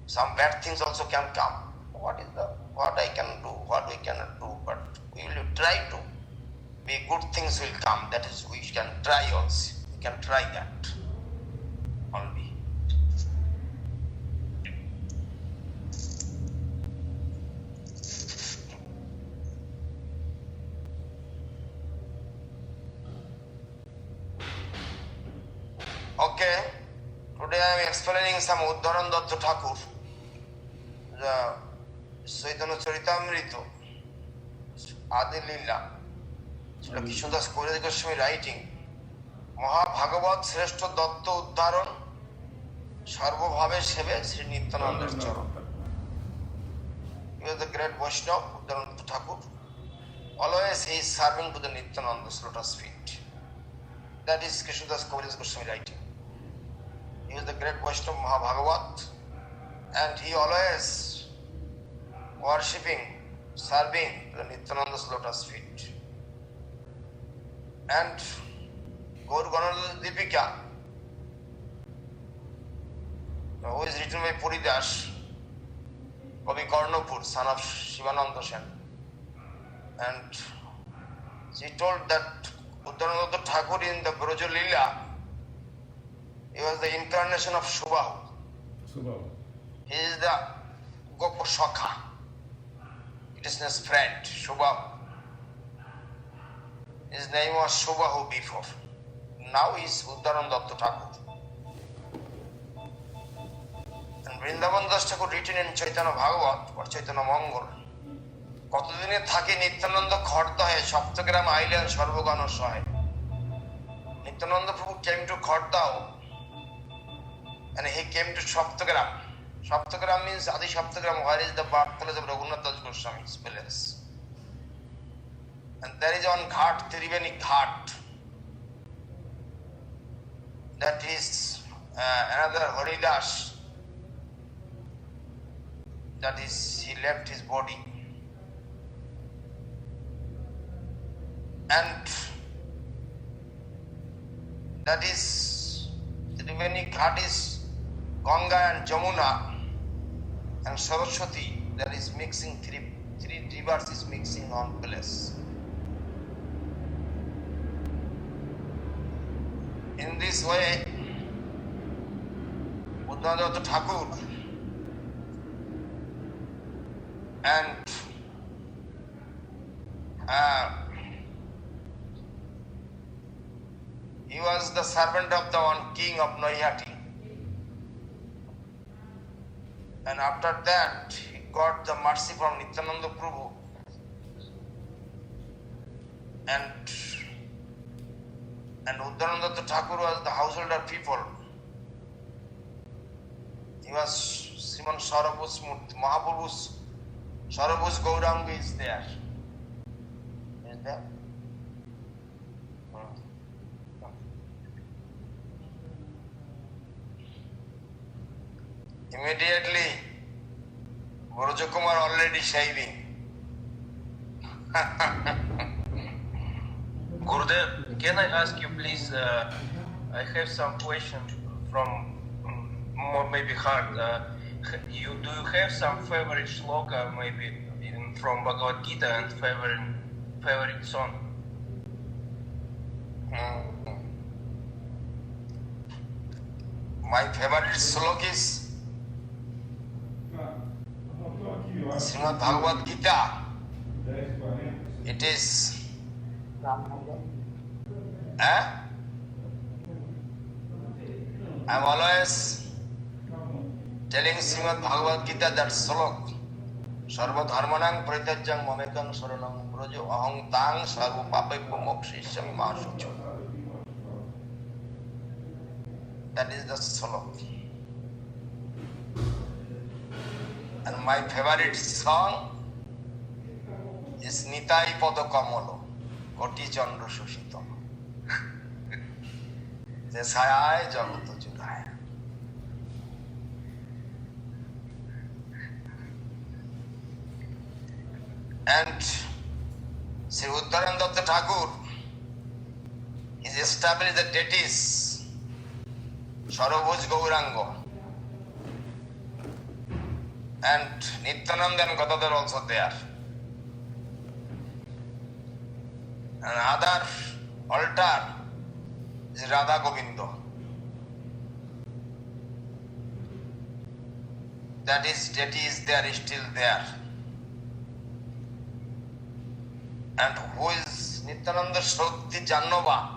Some bad things also can come. What I can do, what we cannot do, but we will try to. Be good things will come. That is, we can try also. We can try that only. Okay, today I am explaining some Uddharan Datta Thakur, the Chaitanya Charitamrita, Adi Lila, Srila Krishnadas Kaviraj Goswami writing, Mahabhagavat Shrestha Datta Uddharan, Sarva Bhave Seve Sri Nityananda Charan. He was the great Vaishnava, Uddharan Datta Thakur. Always he is serving to the Nityananda's lotus feet. That is Krishnadas Kaviraj Goswami writing. He is the great Vaishnava Mahabhagavat, and he always worshipping, serving the Nityananda's lotus feet. And Gaur Ganadhar Deepika, who is written by Puridas, Kavi Karnapur, son of Shivananda Sen. And she told that Uddharananda Thakur in the Broja Lila, he was the incarnation of Subhahu. He is the Gopa Shakha, Krishna's friend, Subhahu. His name was Subhahu before. Now he is Uddharananda Thakur. And Vrindavan Das Thakur written in Chaitanya Bhagavat or Chaitanya Mongol, কতদিনে থাকে নিত্যানন্দ খড়দহে সপ্তগ্রাম আইলেন সর্বগণ সহায়. Nityananda Prabhu came to Khoddaw and he came to Saptagram. Saptagram means Adi Saptagram, where is the birthplace of Raghunath Das Goswami's palace. And there is one ghat, Triveni Ghat. That is another Haridas. That is, he left his body. And that is, Triveni Ghat is Ganga and Jamuna and Saraswati. That is mixing, three rivers is mixing on place. In this way, Uddharananda Thakur and he was the servant of the one king of Naihati. And after that, he got the mercy from Nityananda Prabhu. And Uddharananda Thakur was the householder people. He was Sriman Sarabhus Murti, Mahaprabhu's Sarabhus Gauranga is there. His there? Immediately, Guruji Kumar already shaving. Gurudev, can I ask you please? I have some question from more maybe hard. Do you have some favorite shloka maybe from Bhagavad Gita and favorite song? My favorite slok is Srimad Bhagavad Gita. It is I'm always telling Srimad Bhagavad Gita that slok Sarva Dharmanang Parityajang Mamekam Saranam Brajo Aham Tang Sarva Papayya Mokshishami Mahashucho. That is the slok. And my favorite song is Nitai Pada Kamalo, Koti Chandra Shushitama. Desayai Jagata Judaya. And Sri Uttarandatta Thakur is established the deities Sarabhuj Gauranga and Nityananda and Gadadhar also there. And other altar is Radha Govindo. That is deity is there, is still there. And who is Nityananda Shakti Jannava?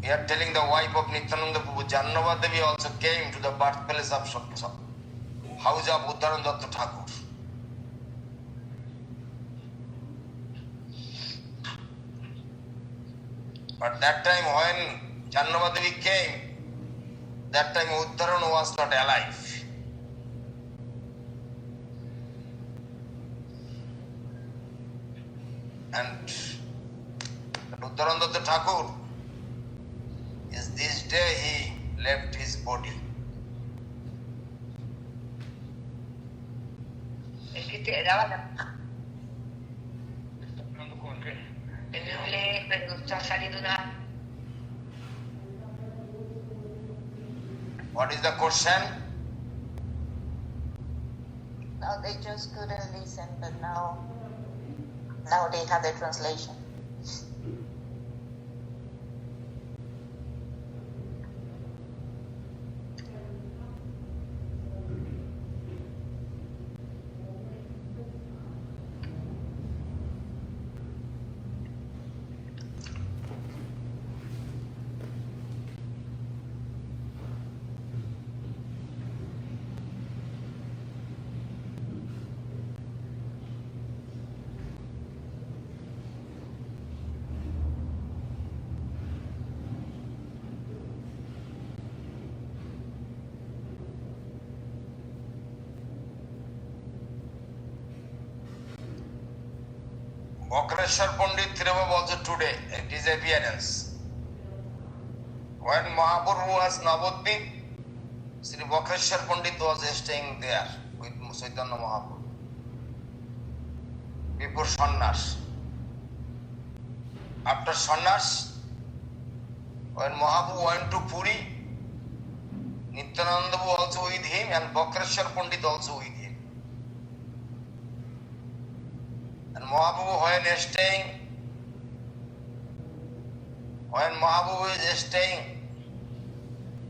We are telling the wife of Nityananda Prabhu, Jannava Devi also came to the birthplace of house of Uttarandatta Thakur. But that time when Jannava Devi came, that time Uttaran was not alive. And Uttarandatta Thakur is this day he left his body. What is the question? No, they just couldn't listen, but now they have the translation. Vakreshwar Pandit Tirabhav also today at his appearance. When Mahaprabhu was Navadvip, Sri Vakreshwar Pandit was staying there with Chaitanya Mahaprabhu before Sannyas. After Sannyas, when Mahaprabhu went to Puri, Nityananda was also with him and Vakreshwar Pandit also with him. And Mahaprabhu when Mahaprabhu is staying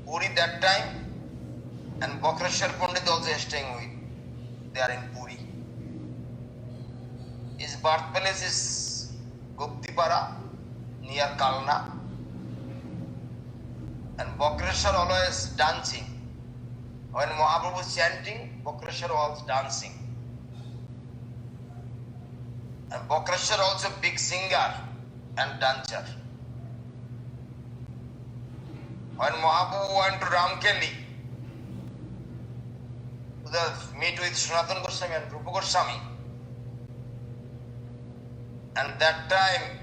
Puri that time, and Vakreshwar Pandit also staying with, they are in Puri. His birthplace is Guptipara near Kalna, and Vakreshwar always dancing. When Mahaprabhu is chanting, Vakreshwar was dancing. And Vakreshwar also big singer and dancer. When Mahaprabhu went to Ramkeli to meet with Sanatana Goswami and Rupa Goswami, And that time,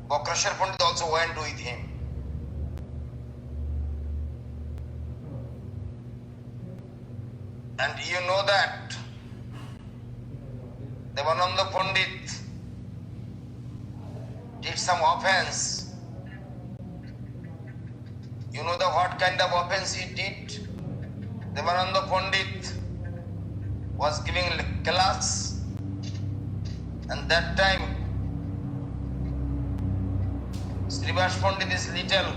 Bokrashar Pandit also went with him. And you know that Devananda Pandit did some offense. You know what kind of offense he did? Devananda Pandit was giving class, and that time Srivas Pandit is little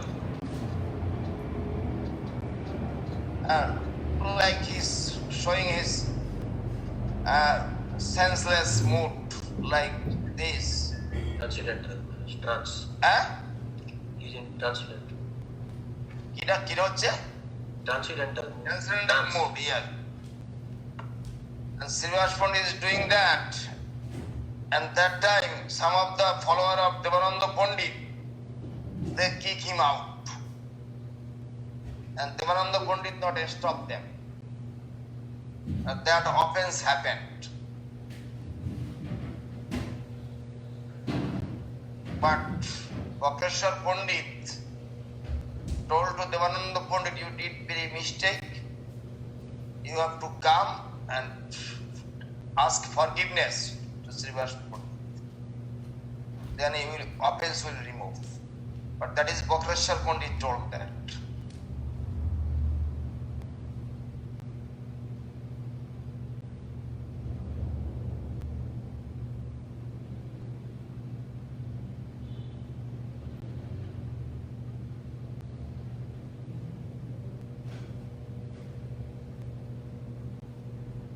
like he's showing his senseless mood like this. Transcendental, trance. He's in transcendental. Transcendental. Transcendental mood, yeah. And Srivas Pandit is doing that. And that time, some of the followers of Devananda Pandit, they kick him out. And Devananda Pandit not stop them. And that offense happened. But Bokrashar Pandit told to Devananda Pandit, you did very mistake. You have to come and ask forgiveness to Srivas Pandit. Then offense will remove. But that is Bokrashar Pandit told that.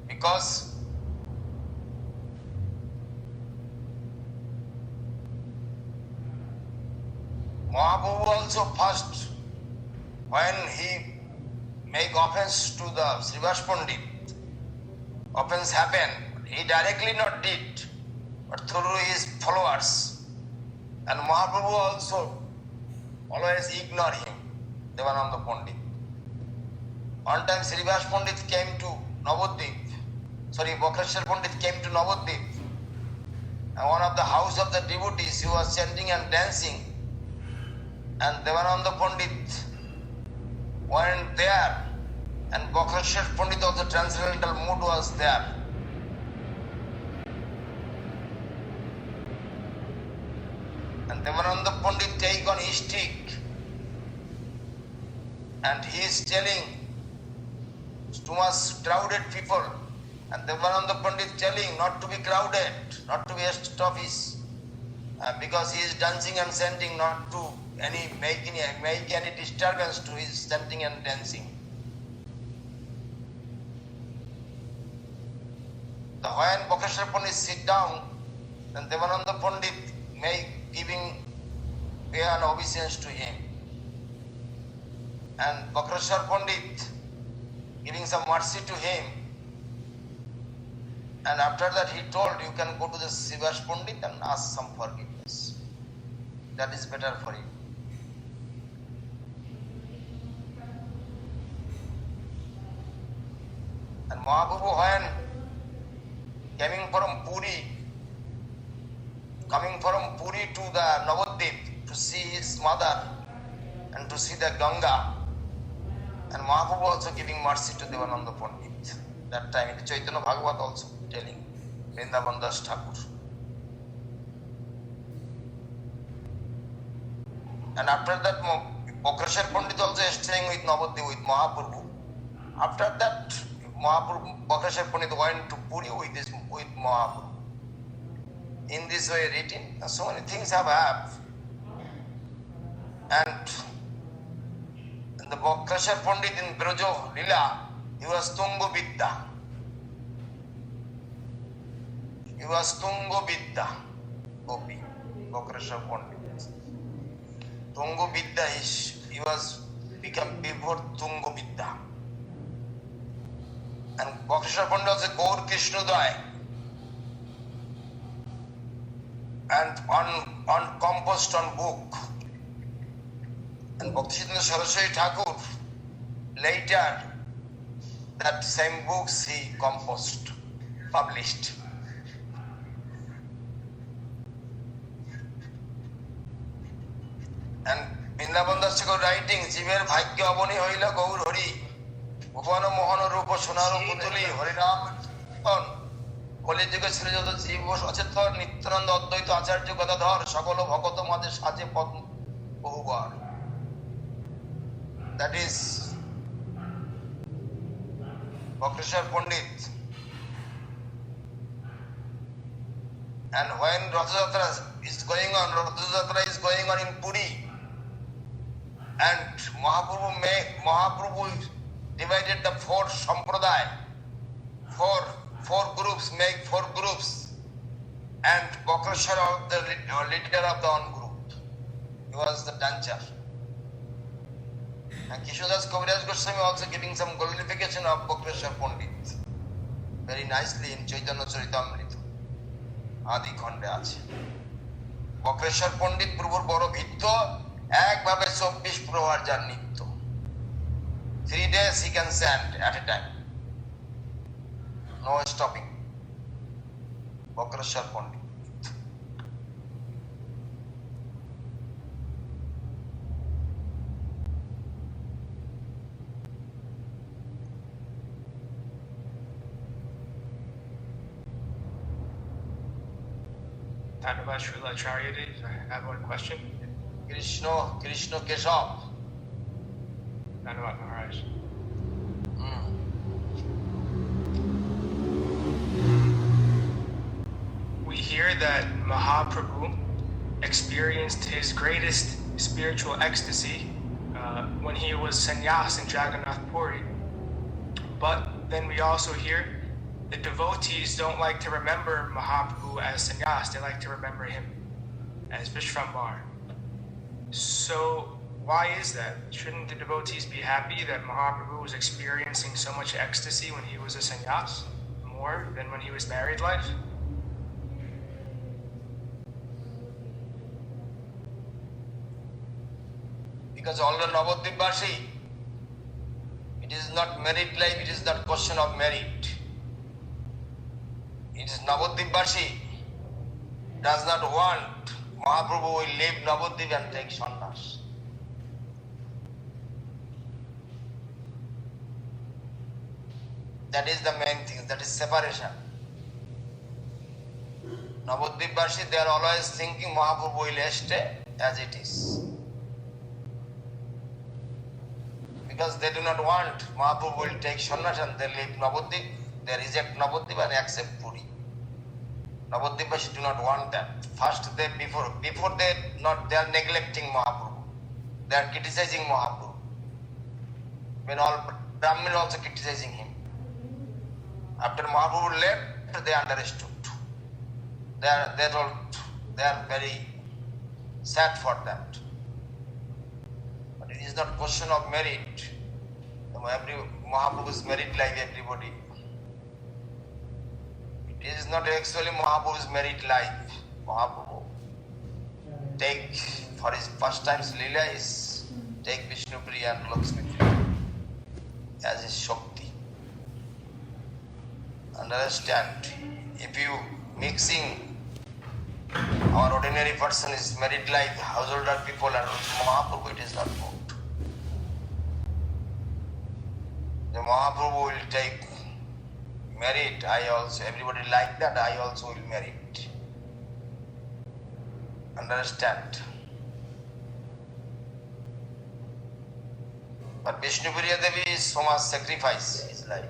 Because Mahaprabhu also first, when he make offense to the Srivas Pandit, offense happened, he directly not did, but through his followers. And Mahaprabhu also always ignore him, Devananda Pandit. One time Srivas Pandit came to Bokrashar Pandit came to Navadvip, and one of the house of the devotees, he was chanting and dancing, and Devananda Pandit went there, and Bokrashar Pandit of the transcendental mood was there. And Devananda Pandit take on his stick, and he is telling too much crowded people, and Devananda Pandit telling not to be crowded, not to waste of his, because he is dancing and chanting, not to make any disturbance to his chanting and dancing. When Bokrashar Pandit sit down, then Devananda Pandit giving prayer and obeisance to him, and Bokrashar Pandit giving some mercy to him. And after that he told, you can go to the Srivas Pandit and ask some forgiveness. That is better for you. And Mahaprabhu, when coming from Puri to the Navadvip to see his mother and to see the Ganga, and Mahaprabhu also giving mercy to Devananda Pandit. That time in Chaitanya Bhagavat also telling Vrindavan Das Thakur. And after that, Bokrashar Pandit also is staying with Navadvip with Mahaprabhu. After that, Bokrashar Pandit went to Puri with Mahaprabhu. In this way written, so many things have happened. And the Bokrashar Pandit in Brajo Lila, he was Tungo Vidya. He was Tungo Vidya, Gopi, Bokrashar Pandit. Tungo Vidya, he was become before Tungo Vidya. And Bokrashar Pandit was a Gaur Krishnodaya. And on composed on book. And Bhaktisiddhanta Saraswati Thakur later that same books he composed, published. Thakur writing, Jiver Bhagya Aboni Hoila Gaur Hori, Bhuvana Mohana Rupa Sunaru Putuli, Harinam, কলিযুগে ছিল যত জীব সচেতন নিত্যানন্দ অদ্বৈত আচার্য গদাধর সকল ভগত মাঝে সাজে পদ বহুবার। That is Bhakreshwar Pandit. And when Ratha Jatra is going on, Ratha Jatra is going on in Puri, and Mahaprabhu divided the four sampradaya, four groups, make four groups, and Bhakreshwar was the leader of the one group. He was the dancer. And Kishodas Kaviraj Goswami also giving some glorification of Bhakreshwar Pandit. Very nicely in Chaitanya Charitamrita. Adi Khande আছে। Bhakreshwar Pandit প্রভুর বড় ভিত্ত, একভাবে 24 প্রহর যার নিত্য। 3 days he can chant at a time. No stopping. Bhakreshwar Pandit. Dhanavad Srila Acharya Dev, I have one question. Krishna Keshav. Dhanavad Maharaj. We hear that Mahaprabhu experienced his greatest spiritual ecstasy when he was sannyas in Jagannath Puri. But then we also hear the devotees don't like to remember Mahaprabhu as sannyas, they like to remember him as Vishvambar. So why is that? Shouldn't the devotees be happy that Mahaprabhu was experiencing so much ecstasy when he was a sannyas, more than when he was married life? Because all the Navadvipvashi, it is not merit life, it is not question of merit. It is Navadvipvashi does not want Mahaprabhu will leave Navadvip and take sannyas. That is the main thing, that is separation. Navadvipvashi, they are always thinking Mahaprabhu will stay as it is. Because they do not want Mahaprabhu will take sannyas and they leave Navadvip, they reject Navadvip and accept Puri. Navadvipvashi do not want that. First, before they are neglecting Mahaprabhu. They are criticizing Mahaprabhu. When all Brahmin also criticizing him. After Mahaprabhu left, they understood. They are very sad for that. But it is not question of merit. Mahaprabhu's merit like everybody. It is not actually Mahaprabhu's merit life. Mahaprabhu take for his first time's Leela is take Vishnu Priya and Lakshmi Priya as his Shakti. Understand? If you mixing our ordinary person is merit life, householder people and Mahaprabhu, it is not good. The Mahaprabhu will take merit, everybody like that, I also will merit. Understand? But Vishnu Priya Devi is so much sacrifice his life,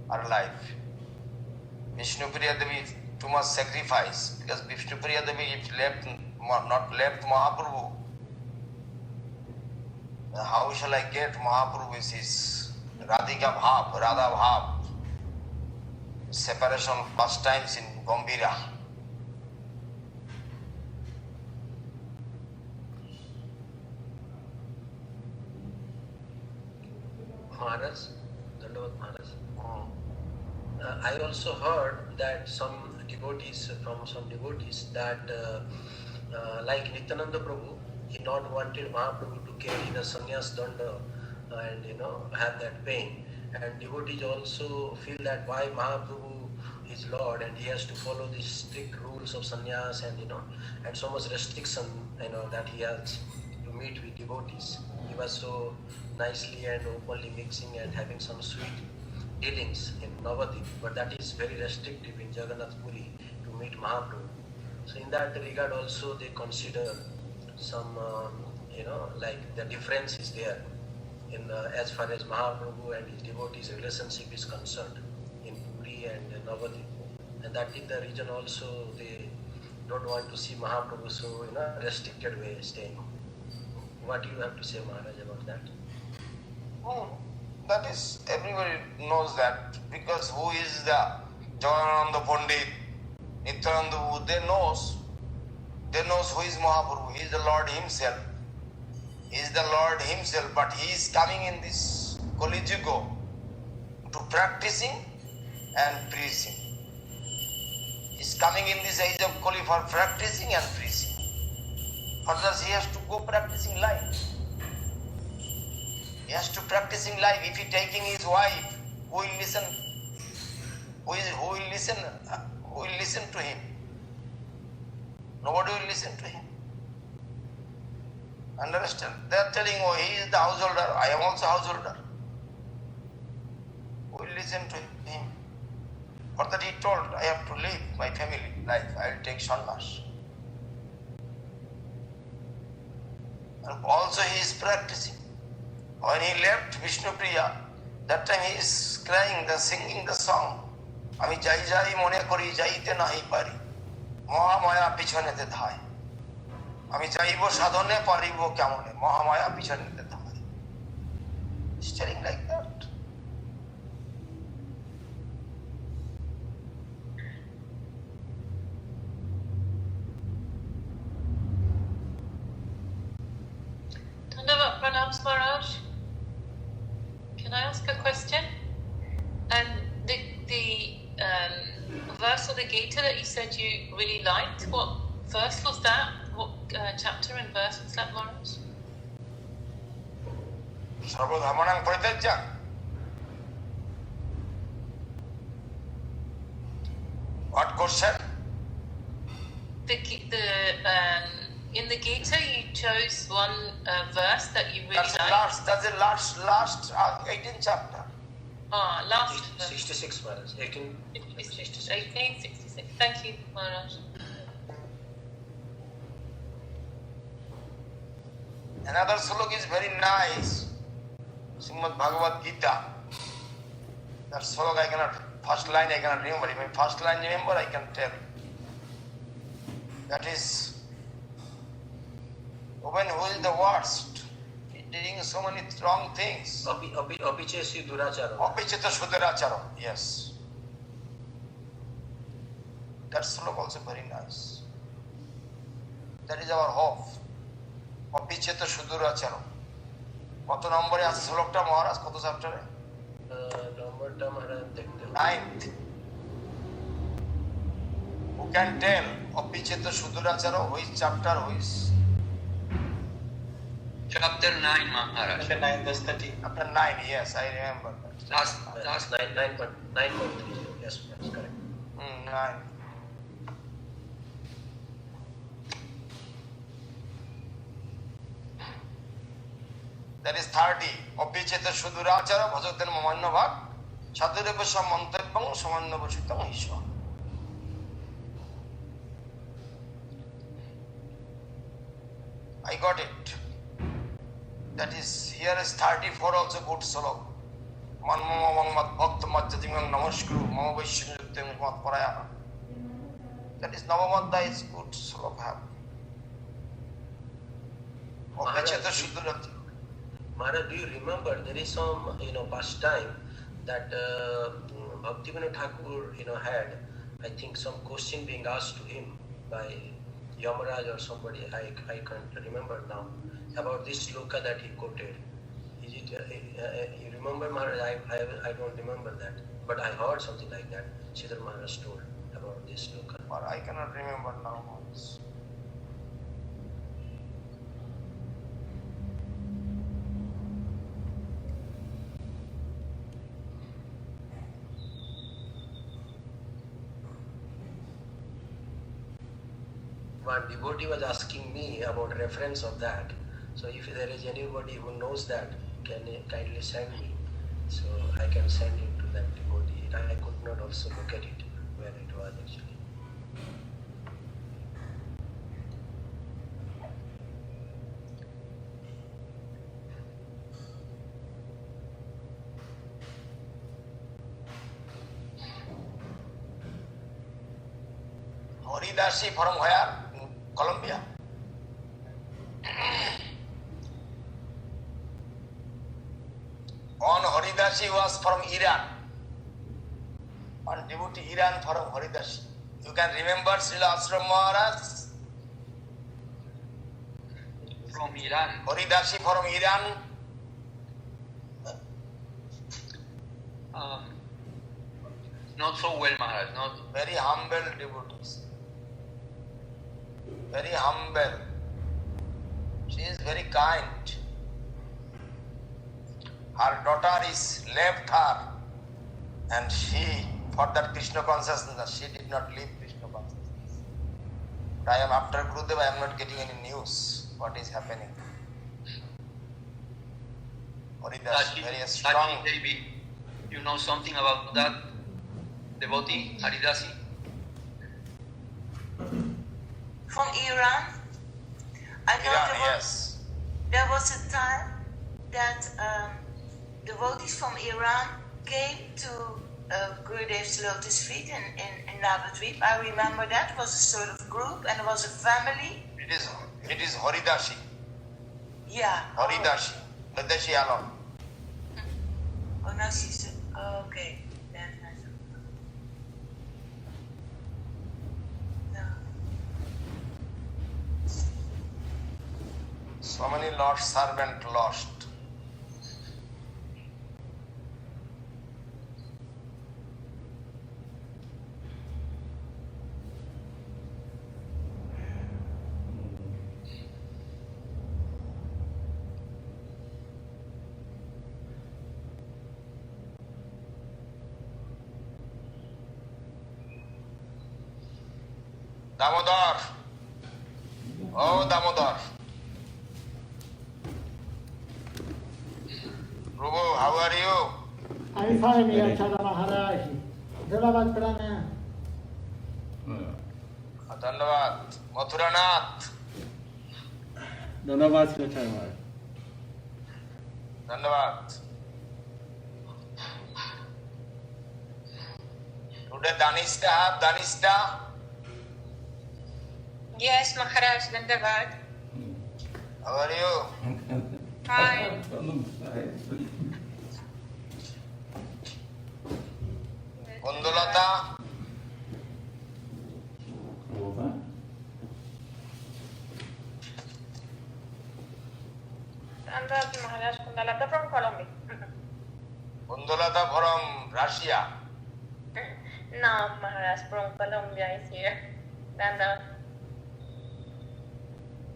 her life. Vishnu Priya Devi too much sacrifice because Vishnu Priya Devi if not left Mahaprabhu, how shall I get Mahaprabhu is his Radhika Bhav, Radha Bhav. Separation first times in Gambhira. Maharaj, Dandavad Maharaj. I also heard that some devotees that like Nityananda Prabhu, he not wanted Mahaprabhu to carry the sannyas danda and have that pain. And devotees also feel that why Mahaprabhu is Lord and he has to follow these strict rules of sannyas and and so much restriction that he has to meet with devotees. He was so nicely and openly mixing and having some sweet dealings in Navadip, but that is very restrictive in Jagannath Puri to meet Mahaprabhu. So in that regard also they consider some, like the difference is there in as far as Mahaprabhu and his devotees' relationship is concerned in Puri and Navadip. And that is the reason also they don't want to see Mahaprabhu so in a restricted way staying. What do you have to say, Maharaj, about that? That is, everybody knows that, because who is the Jagannath Pandit, Nityananda, they knows who is Mahaprabhu. He is the Lord himself. He is the Lord himself, but he is coming in this Kali Yuga to practicing and preaching. He is coming in this age of Kali for practicing and preaching. Further, he has to go practicing life. He has to practicing life. If he taking his wife, who will listen? Who will listen to him? Nobody will listen to him. Understand? They are telling, oh, he is the householder. I am also householder. Who will listen to him? For that he told, I have to live my family life. I will take sannyas. And also he is practicing. When he left Vishnupriya, that time he is crying, singing the song. Ami jai jai mone kori jaite nahi pari. Mahamaya pichonete dhai. Ami jaibo sadhane paribo kemone. Mahamaya pichonete dhai. He's telling like that. Dandavat Pranams, Maharaj. Can I ask a question? And the verse of the Gita that you said you really liked, what verse was that? What chapter and verse was that, Maharaj? Sarvadharmanam Parityajya. What question? In the Gita, you chose one verse that you really liked. That's the last 18th chapter. Last 66, Maharaj. 1866. Thank you, Maharaj. Another slok is very nice. Srimad Bhagavad Gita. That slok I cannot, first line I cannot remember. If I first line remember, I can tell. That is, when who is the worst? Doing so many wrong things. Apichesi Durachara. Apicheta Sudurachara, yes. That slok also very nice. That is our hope. Apicheta Sudurachara. কত নম্বরে আছে শ্লোকটা মহারাজ, কত চ্যাপ্টারে? নম্বরটা মহারাজ দেখতে হবে। 9th. Who can tell Apicheta Sudurachara, which chapter, which? Chapter 9, Maharaj. Chapter 9, verse 30. Chapter 9, yes, I remember that. Last 9.30. Yes, that's correct. 9. That is 30. Apicheta Sudurachara Bhajaten Mamannavak Chadureva Samantepang Samannavachitang Isha. I got it. That is, here is 34 also good slok. Manmamamang mat bhakta majjatimang namaskuru mama vaishyanutyam mat parayana. That is Navamadda is good slok have. Apicheta Sudurachara. Maharaj, do you remember there is some past time that Bhaktivinoda Thakur had, I think, some question being asked to him by Yamaraj or somebody, I can't remember now, about this sloka that he quoted. Is it you remember, Maharaj? I don't remember that, but I heard something like that. Sridhar Maharaj told about this sloka. But I cannot remember now. One devotee was asking me about reference of that. So if there is anybody who knows that, can kindly send me, so I can send it to that devotee. I could not also look at it where it was actually. Haridasi from where? In Colombia. One Haridasi was from Iran. One devotee Iran from Haridasi. You can remember Srila Ashram Maharaj? From Iran. Haridasi from Iran. Not so well, Maharaj. Not very humble devotees. Very humble. She is very kind. Her daughter is left her, and she, for that Krishna consciousness, she did not leave Krishna consciousness. But I am after Gurudev, I am not getting any news what is happening. Haridasi, very strong. Devi, you know something about that devotee, Haridasi? From Iran? I know yes. There was a time that devotees from Iran came to Gurudev's lotus feet in Navadvip. I remember that was a sort of group and it was a family. It is Haridasi. Yeah. Haridasi. Haridasi alone. Oh, now she said, oh, okay. Then I know. So many lost servant lost. Damodar. Oh, Damodar. Prabhu, how are you? I'm fine, Acharya Maharaj. Dhanyavad pranam. Dhanyavad. Mathuranath. Dhanyavad, Acharya Maharaj. Dhanyavad. Today Danishta have Danishta. Yes, Maharaj, Dhanyavad. How are you? Fine. Kundalata. Dhanyavad, Maharaj. Kundalata from Colombia. Kundalata from Russia. No, Maharaj from Colombia is here. Dhanyavad.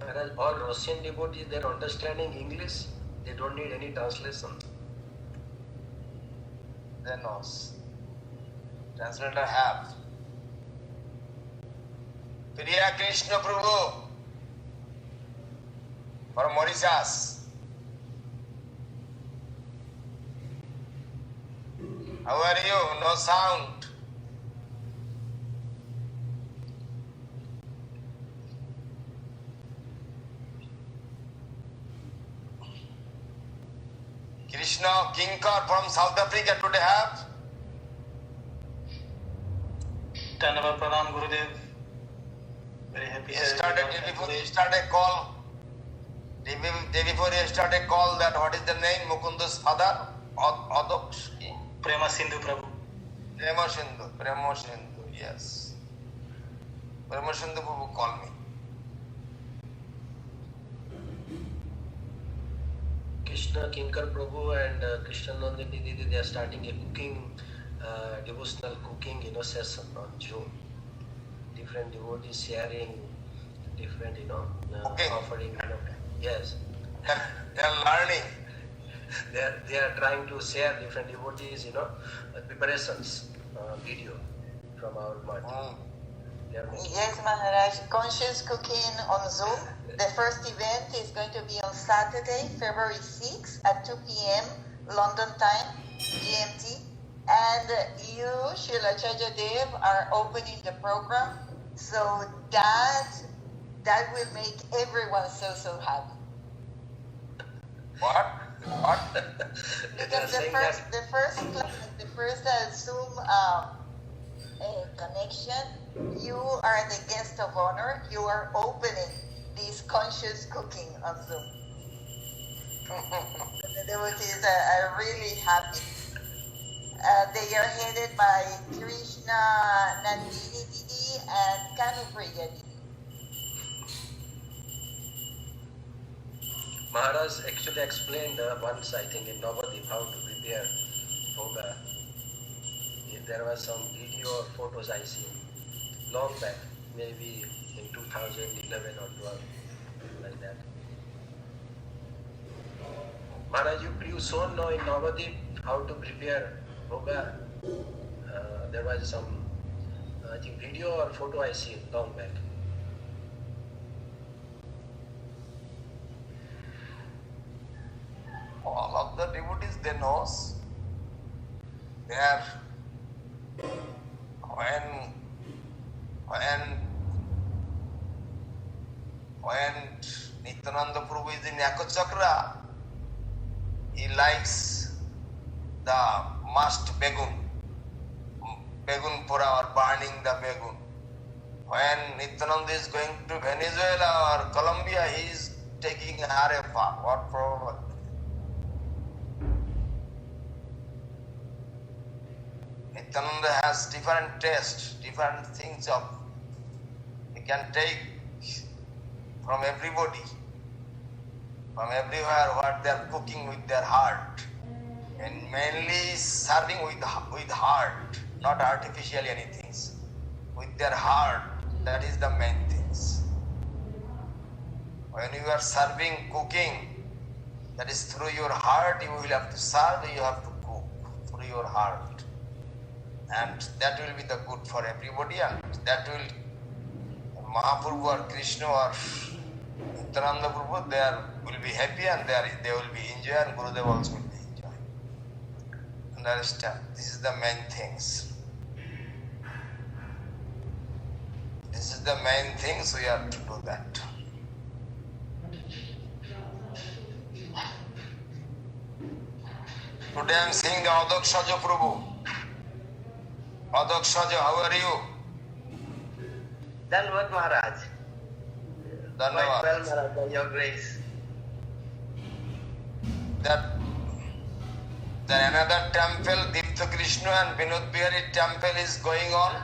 Whereas all Russian devotees, they're understanding English, they don't need any translation. They knows. Translator have. Priya Krishna Prabhu from Mauritius. How are you? No sound. Krishna Kinkar from South Africa today have. Dhanyavad pranam, Gurudev. Very happy. Before you start a call, before you start a call, that what is the name? Mukunda's father? Adoks? Prema Sindhu, Prabhu. Prema Sindhu, yes. Prema Sindhu Prabhu call me. Krishna Kinkar Prabhu and Krishna Nandini Didi, they are starting a cooking, devotional cooking, session on Zoom. Different devotees sharing different, offering. Yes. They are learning. They are trying to share different devotees, preparations, video from our mart. Yes, Maharaj. Conscious cooking on Zoom. The first event is going to be on Saturday, February 6th at 2 p.m. London time, GMT. And you, Srila Acharya Dev, are opening the program. So that will make everyone so happy. What? Because the first Zoom connection, you are the guest of honor. You are opening this conscious cooking on Zoom. The devotees are really happy. They are headed by Krishna Nandini Didi and Kanupriya Didi. Maharaj actually explained once, I think, in Navadip how to prepare bhoga. There was some video or photos I see long back, maybe in 2011 or 12, like that. Maharaj, you shown now in Navadip how to prepare bhoga. There was some, I think, video or photo I see long back. All of the devotees, they know. They are when Nityananda Prabhu is in Acharya, he likes the mast begun pura or burning the begun. When Nityananda is going to Venezuela or Colombia, he is taking arepa. What problem? Nityananda has different tastes, different things of he can take from everybody, from everywhere what they are cooking with their heart, and mainly serving with heart, not artificial anything. With their heart, that is the main things. When you are serving, cooking, that is through your heart. You will have to serve, you have to cook through your heart. And that will be the good for everybody, and that will Mahaprabhu or Krishna or Nityananda Prabhu, they will be happy and they will be enjoying, and Gurudev also will be enjoying. Understand? This is the main things. This is the main things we have to do that. Today I am seeing the Adakshaja Prabhu. Adakshaja, how are you? Done what, Maharaj? Done quite well, Maharaj, by your grace. That another temple, Dipta Krishna and Vinod Bihari temple is going on?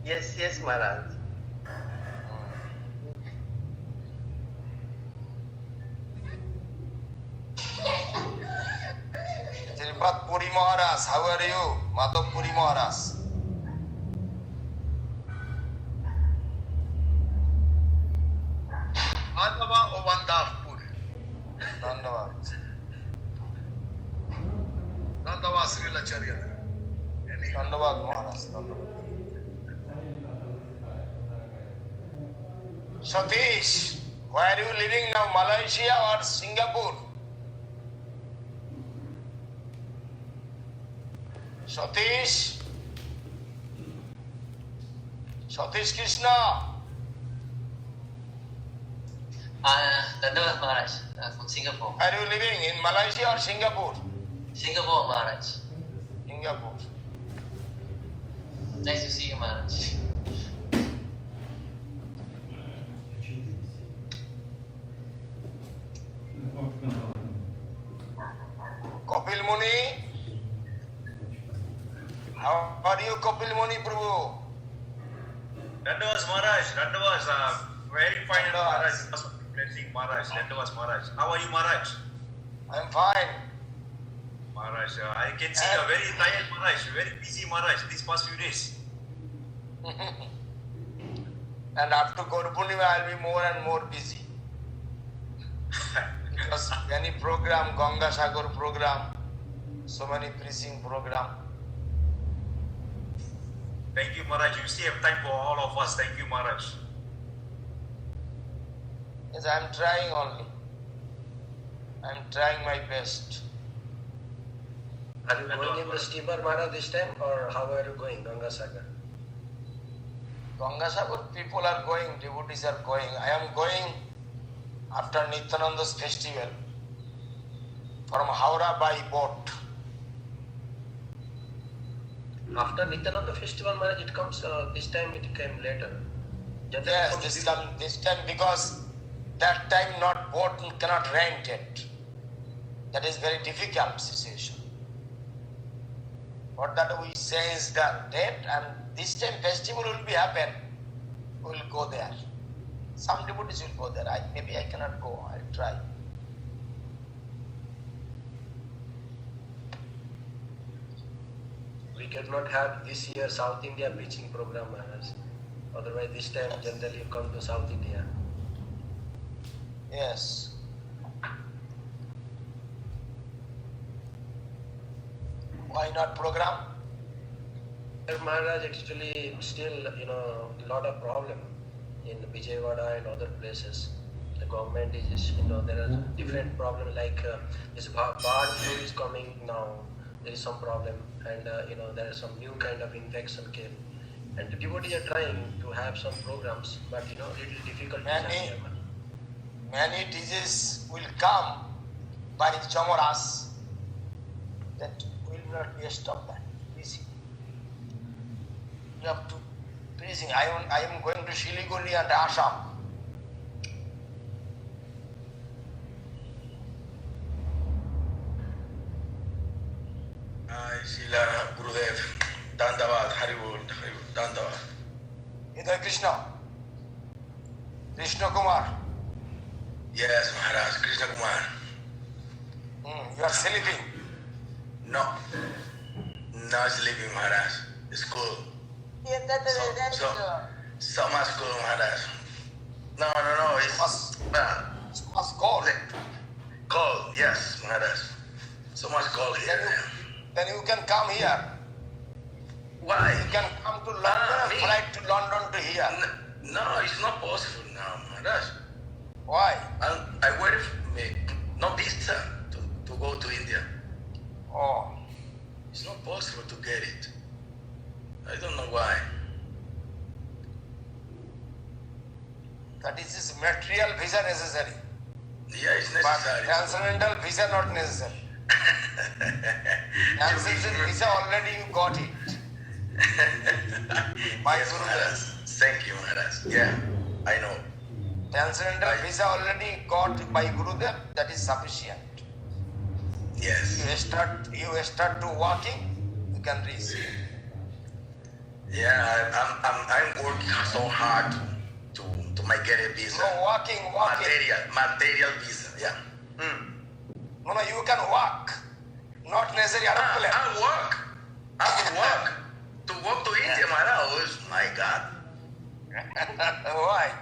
Yes, Maharaj. Sripad Puri Maharaj, how are you? Madhav Puri Maharaj. Adava or Vandavpur? Dandavad. Dandavad Srila Acharya. Dandavad Maharaj. Satish, where are you living now? Malaysia or Singapore? Satish Krishna. Dandavad Maharaj, from Singapore. Are you living in Malaysia or Singapore? Singapore, Maharaj. Singapore. Nice to see you, Maharaj. Kapil Muni. How are you, Kapil Muni Prabhu? Dandavas Maharaj, Dandavas, very fine Maharaj. Blessing Maharaj, Dandavas Maharaj. How are you, Maharaj? I am fine. Maharaj, I can see a very tired Maharaj, very busy Maharaj these past few days. And after Gaur Purnima, I will be more and more busy. Because any program, Ganga Sagar program, so many preaching program. Thank you, Maharaj. You save time for all of us. Thank you, Maharaj. Yes, I'm trying only. I'm trying my best. Are you going in the steamer, Maharaj, this time, or how are you going, Ganga Sagar? Ganga Sagar people are going, devotees are going. I am going after Nityananda's festival from Howrah by boat. After Nityananda festival, Maharaj, it comes, this time it came later. Yes, this time because that time not boat cannot rent it. That is very difficult situation. What that we say is that date and this time festival will be happen. We will go there. Some devotees will go there. Maybe I cannot go. I'll try. We cannot have this year South India preaching program, Maharaj. Otherwise, this time generally you come to South India. Yes. Why not program? Maharaj, actually still, lot of problem in Vijayawada and other places. The government is, there are different problems like this bird flu is coming now. There is some problem and, there is some new kind of infection came. And the devotees are trying to have some programs, but, little difficult. Many diseases will come by Chamoras that will not be stopped that. You have to preaching. I am going to Siliguri and Assam. Srila Gurudev, Dandavad, Haribol, Dandavad. Idhar Krishna. Krishna Kumar. Yes, Maharaj, Krishna Kumar. You are sleeping? No. Not sleeping, Maharaj. It's cool. So much cool, Maharaj. No, it's cold. Cold, yes, Maharaj. So much cold here. Then you can come here. Why? You can come to London and fly to London to here. No, it's not possible now, Maharaj. Why? I wait no visa to go to India. Oh. It's not possible to get it. I don't know why. That is this material visa necessary. Yeah, it's necessary. But transcendental visa not necessary. Transcendental visa already you got it. By yes, Gurudev. Thank you, Maharaj. Yeah, I know. Transcendental visa already got by Gurudev, that is sufficient. Yes. You start to walking, you can receive. Yeah, I'm working so hard to get a visa. No, walking. Material visa, yeah. No, you can walk. Not necessarily aeroplane. I'll walk. To walk to India, Maharaj. My God. Why?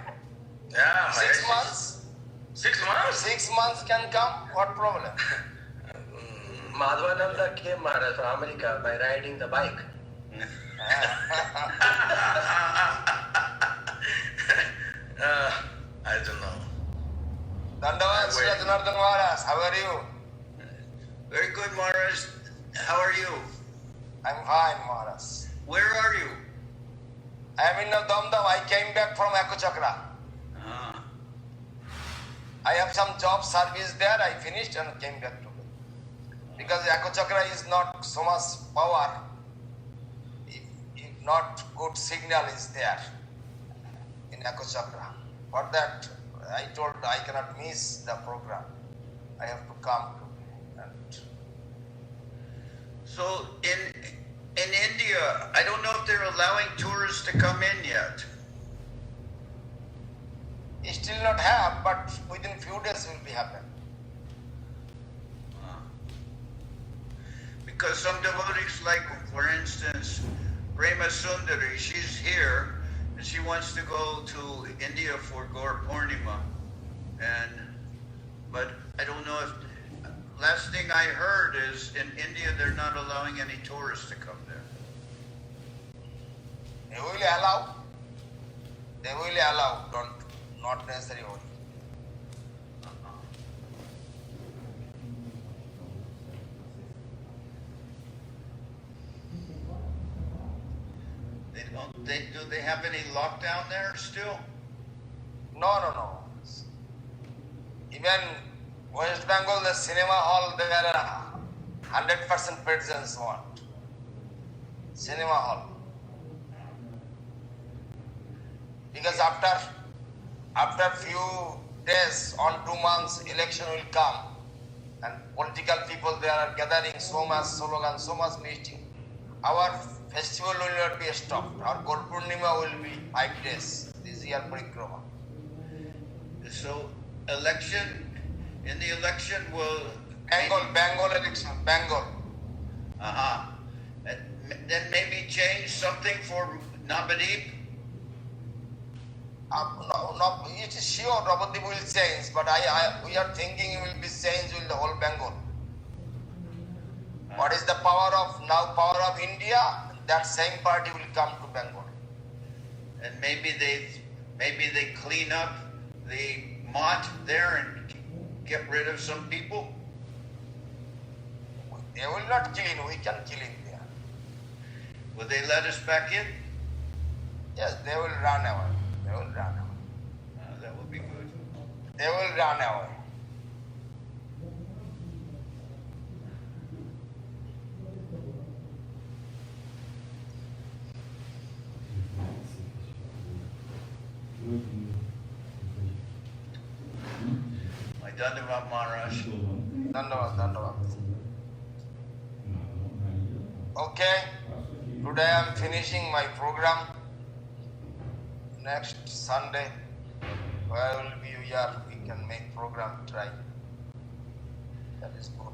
Yeah, 6 months? 6 months? 6 months can come, what problem? Madhvananda came, Maharaj, from America by riding the bike. I don't know. Dandavad, Srila Janardhan Maharaj, how are you? Very good, Maharaj. How are you? I'm fine, Maharaj. Where are you? I am in Damdam. I came back from Acharya. I have some job service there. I finished and came back to it. Because Acharya is not so much power. If not good signal is there in Acharya. For that, I told I cannot miss the program. I have to come. So in India, I don't know if they're allowing tourists to come in yet. Still not have, but within few days will be happen. Because some devotees, like for instance, Prema Sundari, she's here and she wants to go to India for Gaur Purnima, but I don't know if. Last thing I heard is in India they're not allowing any tourists to come there. They will allow. They will allow. Not necessary only. Do they have any lockdown there still? No. Even West Bengal, the cinema hall, there are 100% presence want. Cinema hall. Because after few days, on 2 months, election will come, and political people they are gathering so much slogan, so much meeting. Our festival will not be stopped. Our Gol Purnima will be 5 days. This year Parikrama. So in the election will Bengal election, Bengal. And then maybe change something for Navadip. No, it is sure Navadip will change, but we are thinking it will be changed with the whole Bengal. What is the power of India? That same party will come to Bengal. And maybe they clean up the mott there and get rid of some people. They will not clean. We can clean there. Will they let us back in? Yes, they will run away. That would be good. They will run away. My Dandavad Maharaj. Dandavad. Okay, today I am finishing my program. Next Sunday, where will be here? We can make program try. That is good.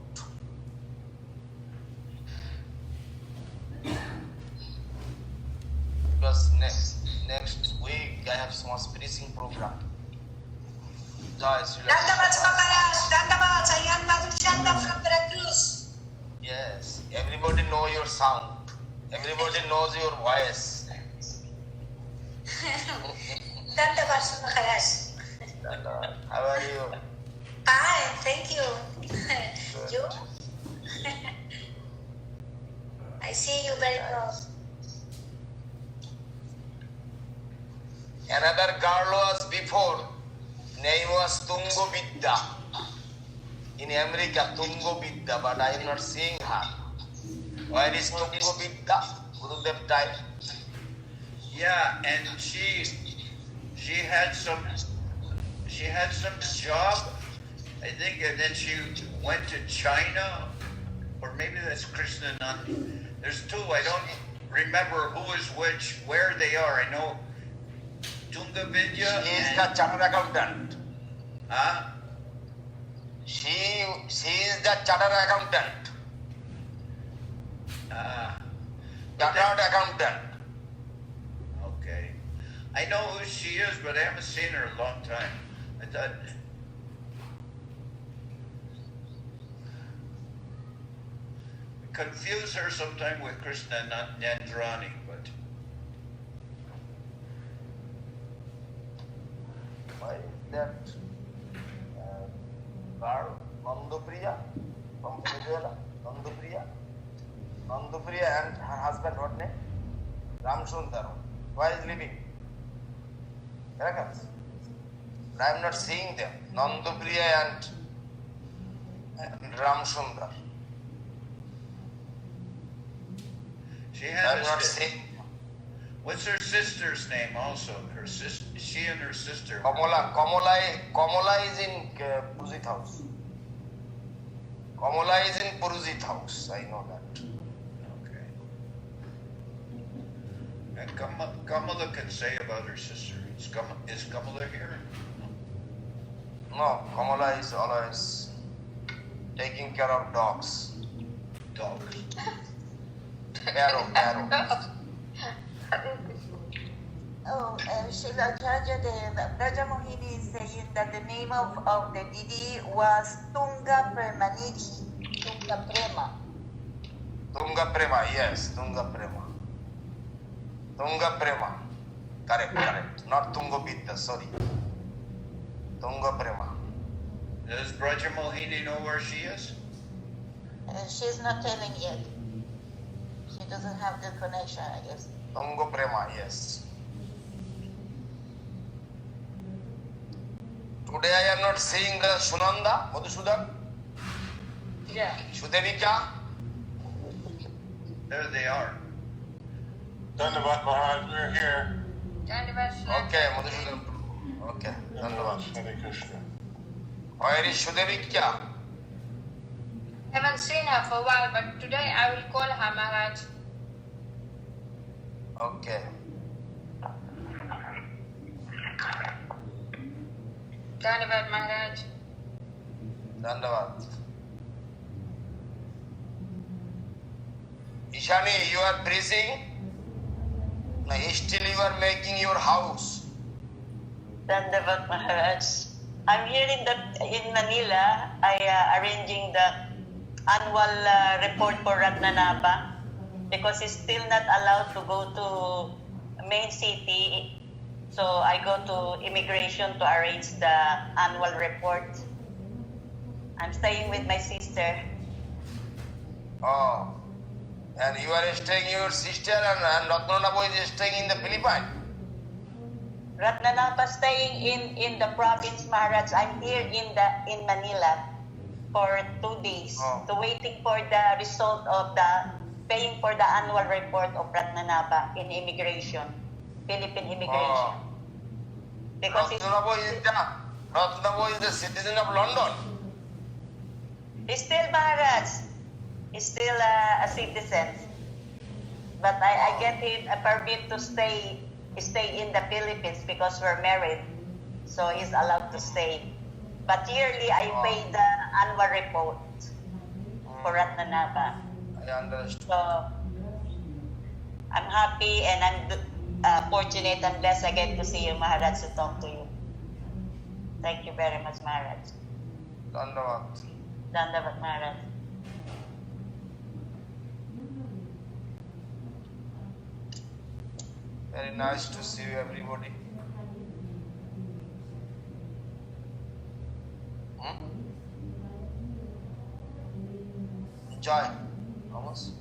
Because next week I have some finishing program. Jai Srila. Dandavad Maharaj, Dandavad, I am Madhuchanda from Veracruz. Yes, everybody know your sound. Everybody knows your voice. Dandavad Maharaj. How are you? Fine, thank you. You? I see you very well. Another girl was before. Name was Tungo Vidya. In America, Tungo Vidya, but I am not seeing her. Where is Tungo Vidya? Gurudev died. Yeah, and she had some job, I think, and then she went to China, or maybe that's Krishna Nandi. There's two. I don't remember who is which, where they are. I know Tunga Vidya. She is the chartered accountant. Huh? She is the chartered accountant. Chartered accountant. Okay. I know who she is, but I haven't seen her in a long time. I thought. Confuse her sometime with Krishna Nandrani, but. Why is that girl, Nandupriya from Venezuela? Nandupriya and her husband, what name? Ramsundar. Why is living? Miracles. But I am not seeing them. Nandupriya and Ramsundar. She I had am not seeing. What's her sister's name also? Her sister, she and her sister. Kamala is in Puruzit house. Kamala is in Puruzit house. I know that. Okay. And Kamala can say about her sister. Is Kamala here? No, Kamala is always taking care of dogs. Dogs. Arrow. Oh, Srila Acharya, the Brajamohini is saying that the name of the Didi was Tunga Premanidhi. Tunga Prema. Tunga Prema, yes, Tunga Prema. Tunga Prema. Correct. Not Tunga Vidya, sorry. Tunga Prema. Does Braja Mohini know where she is? She's not telling yet. She doesn't have the connection, I guess. Tunga Prema, yes. Today I am not seeing Sunanda, Madhusudan. Yeah. Shudevika. There they are. Dandavat Maharaj, we're here. Okay, Madhusudan. Okay, Dandavat. Hare Krishna. Where is Shudevika? Haven't seen her for a while, but today I will call her, Maharaj. Okay. Dhanyavad, Maharaj. Dandavat. Ishani, you are preaching? No, still you are making your house. Dandavat, Maharaj. I'm here in Manila. I arranging the annual report for Ratnanaba because he's still not allowed to go to main city. So I go to immigration to arrange the annual report. I'm staying with my sister. Oh. And you are staying your sister and Ratnanaba is staying in the Philippines. Ratnanaba staying in the province, Maharaj. I'm here in Manila for 2 days, to waiting for the result of the paying for the annual report of Ratnanaba in immigration, Philippine immigration. Because Ratnanaba is the citizen of London. He's still Maharaj. He's still a citizen. But I get him a permit to stay in the Philippines because we're married. So he's allowed to stay. But yearly, I pay the annual report for Ratnanaba. I understand. So I'm happy and I'm fortunate and blessed again to see you, Maharaj, to talk to you. Thank you very much, Maharaj. Dandavat. Dandavat, Maharaj. Very nice to see you, everybody. Joy. Thomas.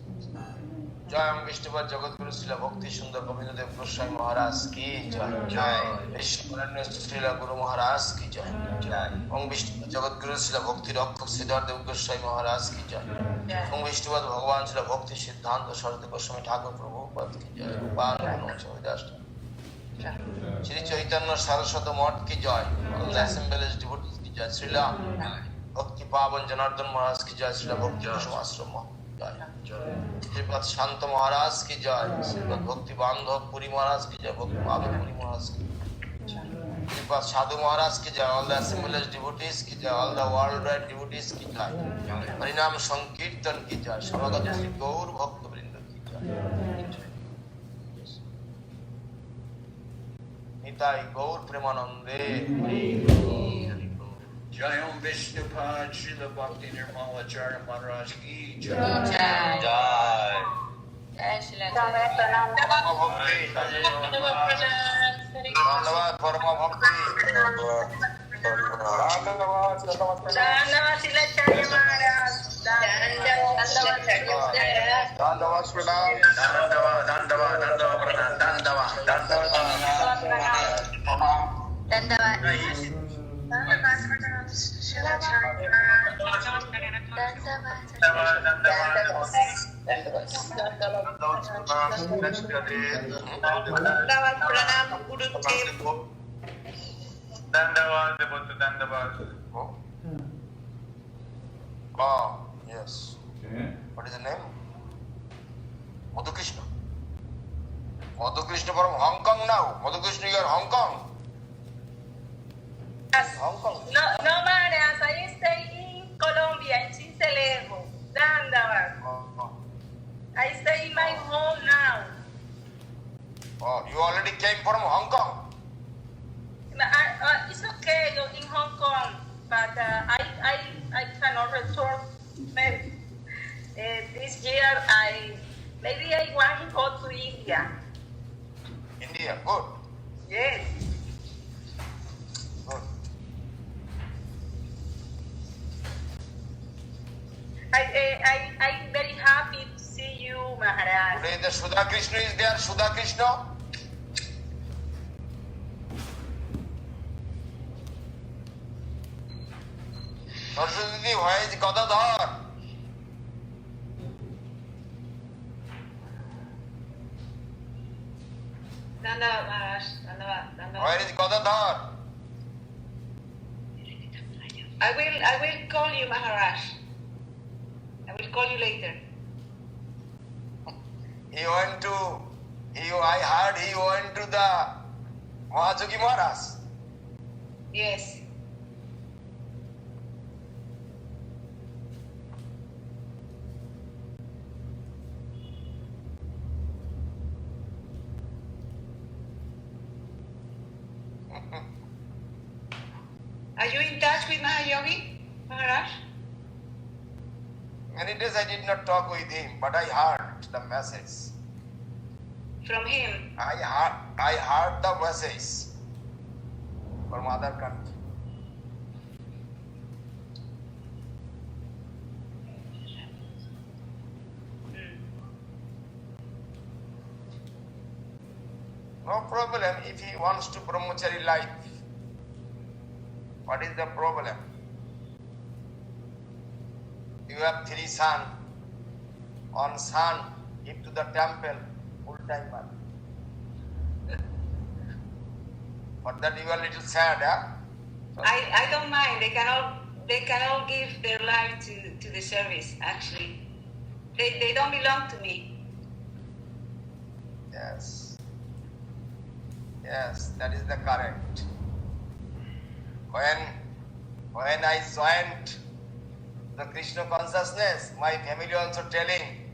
Joy Om Vishnupad Jagadguru Srila Bhakti Sundar Govindadev Goswami Maharaj ki Joy. Joy. Vishnuparanya Srila Guru Maharaj ki Joy. Joy. Om Vishnupad Jagadguru Srila Bhakti Rakhak Siddhar Dev Goswami Maharaj ki Joy. Om Vishnupad Bhagavan Srila Bhakti Siddhanta Sarada Goswami Thakur Prabhupada ki Joy. Upana Chaudashta. Shri Chaitanya Saraswata Math ki Joy. All the assembled devotees ki Joy. Srila Bhakti Pavan Janardhan Maharaj ki Joy. Srila Bhakti Ashram Shripad शांत महाराज की जय, श्रीपद भक्ति बांधव पुरी महाराज की जय, भक्ति बांधव पुरी महाराज की श्रीपद साधु महाराज की जय, ऑल द assembled devotees की जय, all the world wide devotees की जय, हरिनाम संकीर्तन की जय, समागत श्री गौर भक्त वृंद की जय, निताई गौर प्रेमानंदे। Jai Om Vishnupad Srila Bhakti Nirmala Acharya Maharaj ki Jai. Jai. Jai. Jai Srila. Dhanyavad Parama Bhakti. Dhanyavad Srila Acharya Maharaj. Dhanyavad Srila. Dhanyavad. Oh, yes. What is the name? Madhu Krishna. Madhu Krishna from Hong Kong now. Madhu Krishna, you are Hong Kong. No, Maharaj, I stay in Colombia, in Cincelejo. Dhanyavad. I stay in my home now. Oh, you already came from Hong Kong. It's okay in Hong Kong, but I cannot return. Maybe, this year maybe I want to go to India. clear. Good. Yes. Good. I'm very happy to see you, Maharaj. Today the Sudha Krishna is there. Sudha Krishna. Saraswati, where is Gadadhar? Dandavad, Maharaj. Dandavad. Where is Gadadhar? I will call you, Maharaj. I will call you later. I heard he went to the Mahajogi Maharaj. Yes. Are you in touch with Mahayogi, Maharaj? Many days I did not talk with him, but I heard the message. From him? I heard the message from other country. No problem if he wants to brahmachari life. What is the problem? You have 3 sons. On son, give to the temple, full timer. For that you are a little sad, huh? I don't mind. They can all give their life to the service, actually. They don't belong to me. Yes. Yes, that is the correct. When I joined the Krishna consciousness, my family also telling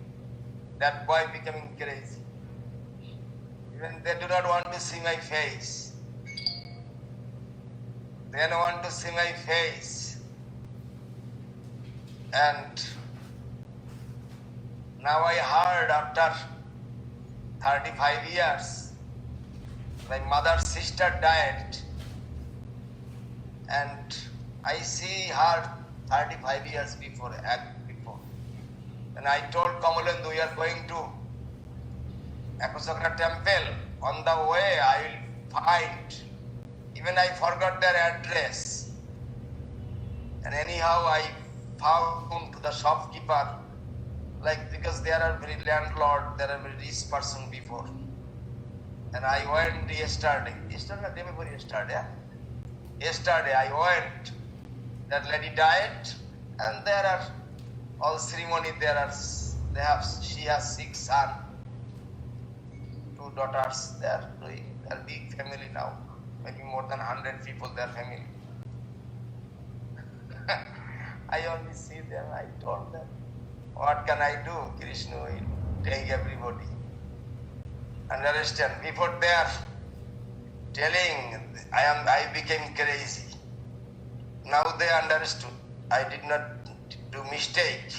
that boy becoming crazy. Even they do not want to see my face. They don't want to see my face. And now I heard after 35 years, my mother's sister died. And I see her 35 years before. And I told Kamalendu, we are going to Akasakra temple. On the way, I will find. Even I forgot their address. And anyhow, I found to the shopkeeper, because there are very landlord, there are very rich person before. And I went yesterday. Yesterday, day before yesterday. Yeah? Yesterday I went. That lady died, and there are all ceremony. She has 6 sons, 2 daughters. They are doing. They are big family now. Maybe more than 100 people. Their family. I only see them. I told them, what can I do? Krishna will take everybody. Understand? Before they are telling, I became crazy. Now they understood. I did not do mistake.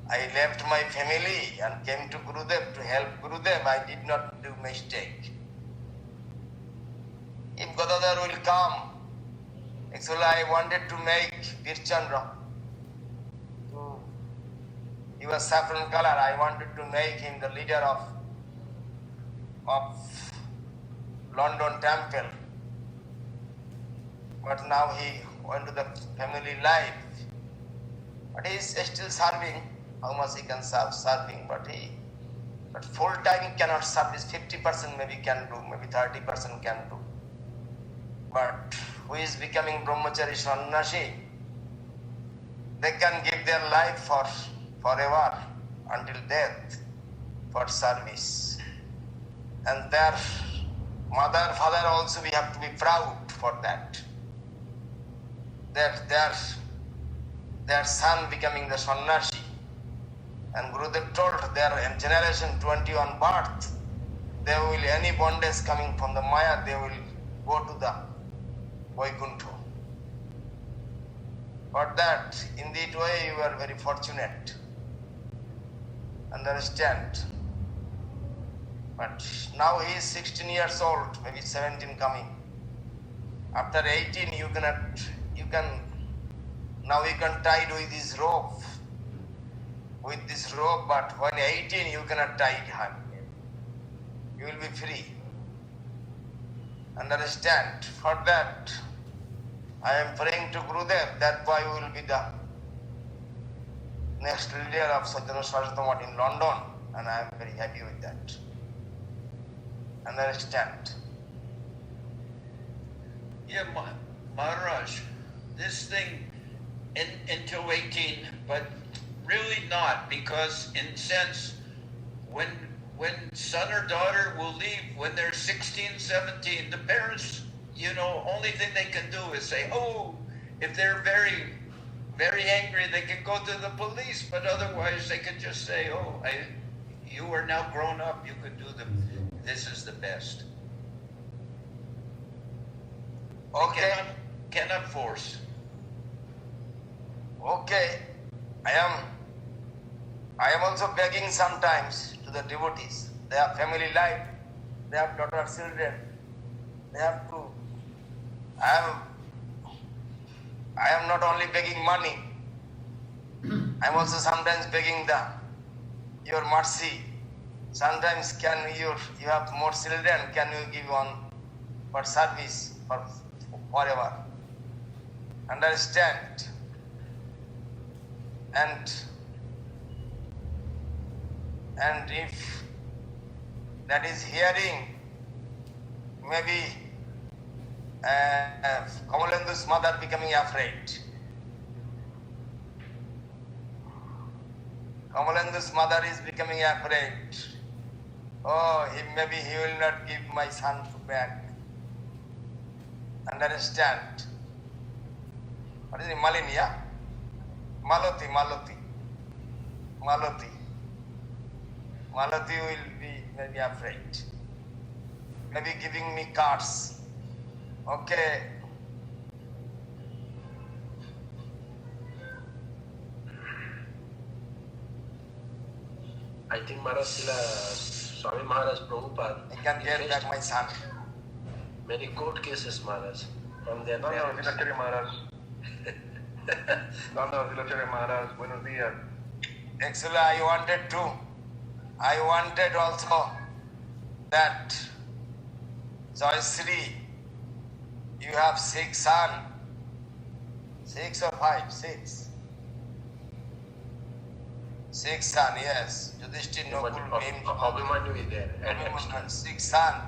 I left my family and came to Gurudev to help Gurudev. I did not do mistake. If Gadadhar will come, actually I wanted to make Virchandra. He was saffron color. I wanted to make him the leader of London temple. But now he went to the family life. But he is still serving. How much he can serve? Serving, but full time cannot serve. Is 50% maybe can do, maybe 30% can do. But who is becoming brahmachari sannyasi? They can give their life forever until death for service. And their mother, father also, we have to be proud for that. Their son becoming the sannyasi. And Gurudev told their generation 21 birth, they will, any bondage coming from the Maya, they will go to the Vaikuntha. For that, in that way, you are very fortunate. Understand? But now he is 16 years old, maybe 17 coming. After 18, now you can tie with this rope. With this rope, but when 18, you cannot tie him. You will be free. Understand? For that, I am praying to Gurudev. That boy will be the next leader of Satyana Saraswati in London, and I am very happy with that. Understand? Yeah, Maharaj, this thing until 18, but really not, because in sense, when son or daughter will leave when they're 16, 17, the parents, only thing they can do is say, oh, if they're very, very angry, they can go to the police, but otherwise they can just say, oh, you are now grown up, you could do this is the best. Okay. Cannot force. Okay. I am also begging sometimes to the devotees. They have family life, they have daughter, children, they have to. I am not only begging money, I am also sometimes begging your mercy. Sometimes you have more children, can you give one for service for forever? Understand? And if that is hearing, maybe Kamalendu's mother becoming afraid. Kamalendu's mother is becoming afraid. Oh, maybe he will not give my son back. Understand? What is it? Malini, yeah? Malati will be maybe afraid. Maybe giving me cards. Okay. I think Maharaj Swami Maharaj Prabhupada. I can get back my son. Many court cases, Maharaj, from their parents. Acharya Maharaj. Acharya Maharaj, buenos días. Actually, I wanted also that Joyasri, you have 6 sons. 6 or 5? 6. 6 sons, yes. Yudhishthir, Nakul, Bhim, Abhimanyu is there. Abhimanyu, 6 sons.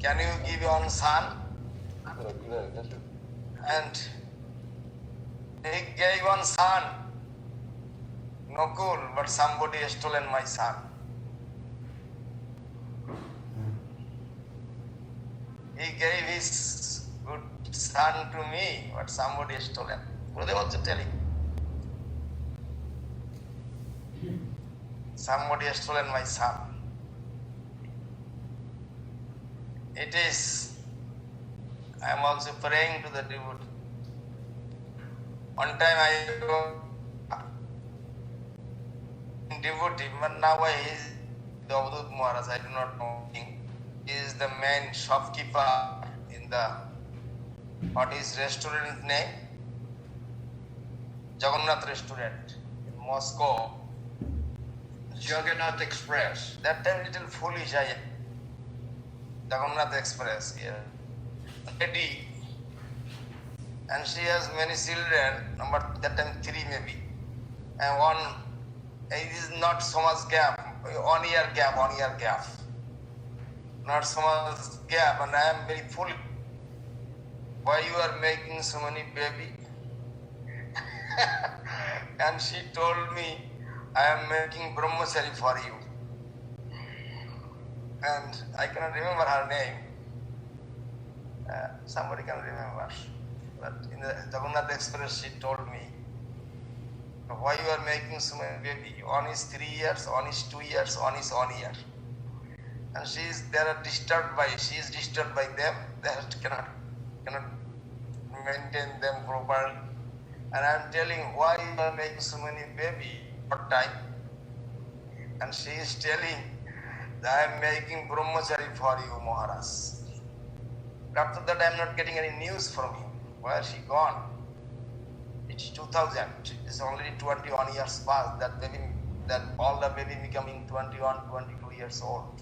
Can you give one son? And he gave one son, Nakul, but somebody has stolen my son. He gave his good son to me, but somebody has stolen. Gurudev also telling. Somebody has stolen my son. It is, I am also praying to the devotee. One time I go devotee, but now he is the Avadut Maharaj, I do not know him. He is the main shopkeeper in the, what is restaurant name? Jagannath restaurant in Moscow. Jagannath Express. That time little foolish I am. Jagannath Express, yeah. Lady. And she has many children, but that time 3 maybe. And one, it is not so much gap, 1 year gap. Not so much gap, and I am very full. Why you are making so many baby? And she told me, I am making brahmachari for you. And I cannot remember her name. Somebody can remember. But in the Jagannath Express, she told me, why you are making so many baby? One is 3 years, one is 2 years, one is 1 year. And she is disturbed by them. They cannot maintain them properly. And I am telling, why you are making so many baby? What time? And she is telling, I am making brahmachari for you, Maharaj. After that, I am not getting any news from him. Where is he gone? It's 2000. It's already 21 years past. That all the baby becoming 21, 22 years old.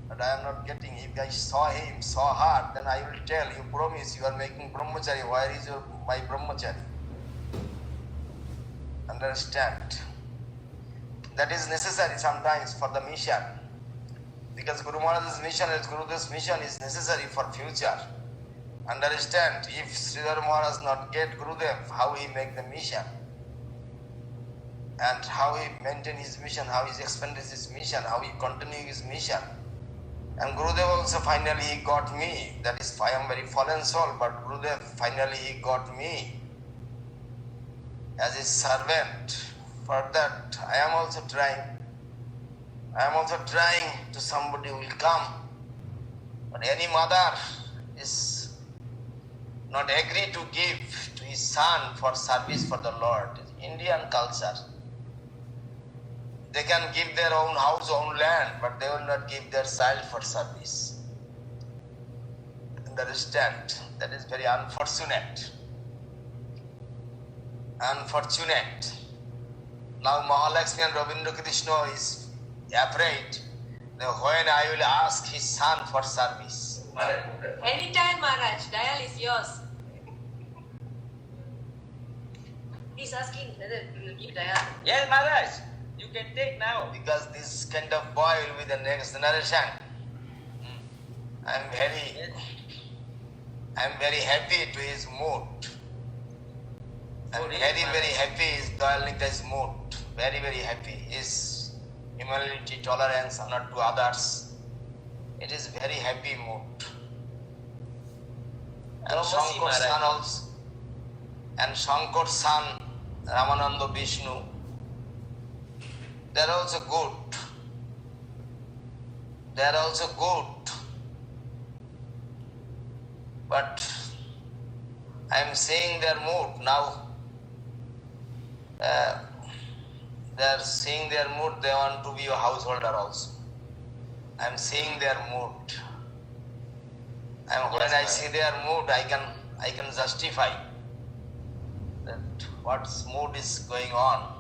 But I am not getting. If I saw him, saw her, then I will tell you. Promise you are making brahmachari. Where is my brahmachari? Understand? That is necessary sometimes for the mission. Because Guru Maharaj's mission is Gurudev's mission is necessary for future. Understand? If Srila Maharaj not get Gurudev, how he make the mission? And how he maintain his mission, how he expanded his mission, how he continue his mission. And Gurudev also finally he got me. That is, I am very fallen soul, but Gurudev finally he got me as his servant. For that, I am also trying. I am also trying to somebody who will come. But any mother is not agree to give to his son for service for the Lord. Indian culture. They can give their own house, own land, but they will not give their child for service. Understand? That is very unfortunate. Unfortunate. Now Mahalakshmi and Rabindra Krishna is afraid that when I will ask his son for service. Anytime, Maharaj. Dayal is yours. He's asking whether you will give Dayal. Yes, Maharaj. You can take now. Because this kind of boy will be the next generation. I am very happy to his mood. I am very happy his Dayalnita's mood. Very happy. His humility, tolerance, honor to others. It is very happy mood. And Shankar's son also. And Shankar's son, Ramananda Vishnu. They are also good. They are also good. But I am seeing their mood now. They are seeing their mood. They want to be a householder also. I am seeing their mood. And when I see their mood, I can justify that what mood is going on.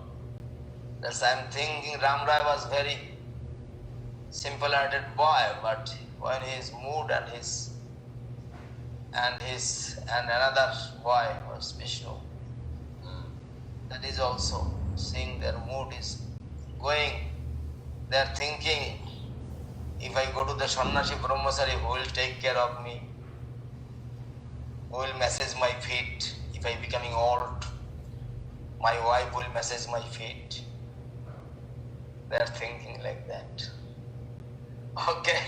Thus I am thinking Ram Rai was very simple-hearted boy, but when his mood and another boy was Vishnu, that is also seeing their mood is going. They are thinking, if I go to the Sannyasi Brahmachari, who will take care of me? Who will massage my feet if I becoming old? My wife will massage my feet. They are thinking like that. Okay.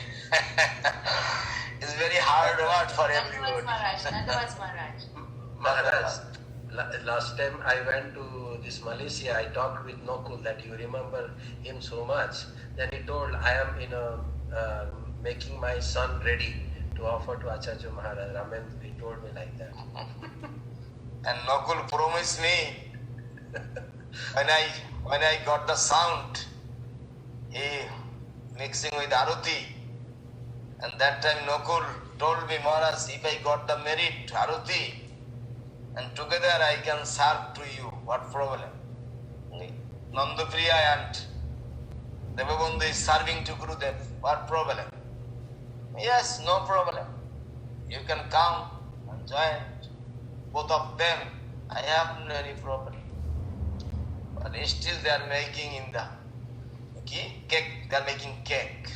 It's very hard word for everybody. Maharaj, last time I went to this Malaysia, I talked with Nokul that you remember him so much. Then he told, I am making my son ready to offer to Acharya Maharaj. Raman, he told me like that. And Nokul promised me when I got the sound, he mixing with Aruti. And that time Nokul told me, Maharaj, if I got the merit Aruti, and together I can serve to you, what problem? Nandapriya and Devabandhu is serving to Gurudev, what problem? Yes, no problem. You can come and join both of them. I have no any problem. But still they are making in the cake, they are making cake.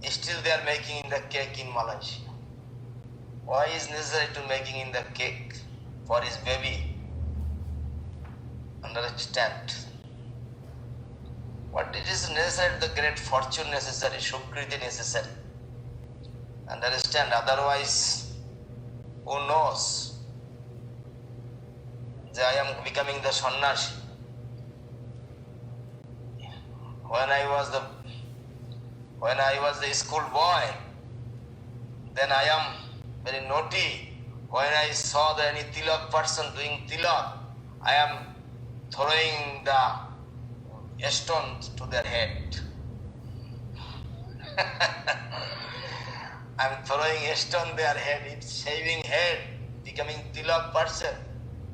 Still they are making in the cake in Malaysia. Why is necessary to making in the cake for his baby? Understand? But it is necessary, the great fortune necessary, Shukriti necessary. Understand? Otherwise, who knows? I am becoming the sannyasi. When I was the school boy, then I am very naughty. When I saw any tilak person doing tilak, I am throwing the stone to their head. I'm throwing a stone their head, it's shaving head, becoming tilak person,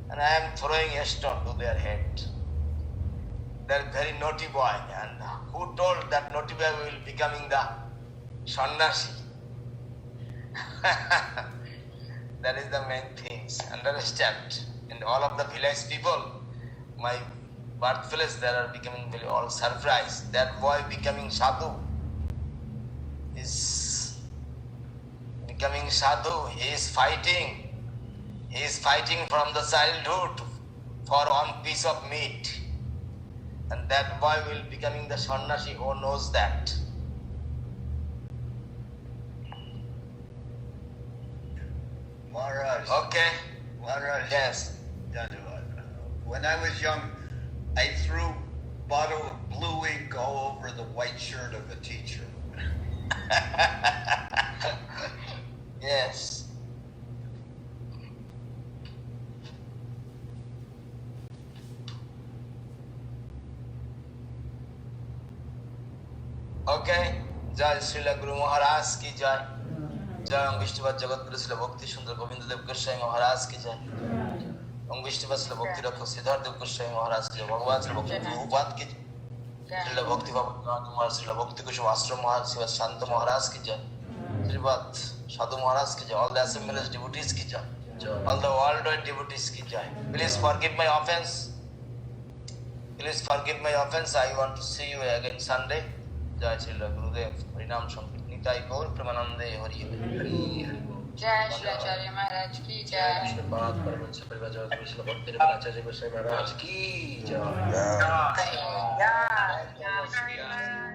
and I am throwing a stone to their head. They're very naughty boy, and who told that naughty boy will becoming the sannyasi? That is the main things, understand? And all of the village people, my birthplace, they are becoming very all surprised. That boy becoming sadhu is becoming sadhu. He is fighting from the childhood for one piece of meat. And that boy will becoming the sannyasi. Who knows that? Maharaj. Okay. Maharaj. Yes. When I was young, I threw a bottle of blue ink all over the white shirt of a teacher. Yes. Okay. Jai Srila Guru Maharaj ki jai. Jai Om Vishnuvad Jagat Guru Srila Bhakti Sundar Govinda Dev Goswami Maharaj ki jai. Om Vishnuvad Srila Bhakti Rakha Siddhar Dev Goswami Maharaj ki jai. Bhagavad Srila Bhakti Prabhupada ki jai. Srila Bhakti Bhagavad Kumar Srila Bhakti Kushum Ashram Maharaj Srila Shanta Maharaj ki jai. Srila Sadhu Maharaj ki jai. All the assembled devotees ki jai. All the worldwide devotees ki jai. Please forgive my offense. Please forgive my offense. I want to see you again Sunday. Jai Srila Gurudev, Harinam Sankirtan, Nitai Gaur, Premanande, Hari Hari. Jai Srila Acharya Maharaj ki jai. Srila Paramahansa Parivar Jagat Guru Srila Bhakti Acharya Goswami Maharaj ki jai. Jai.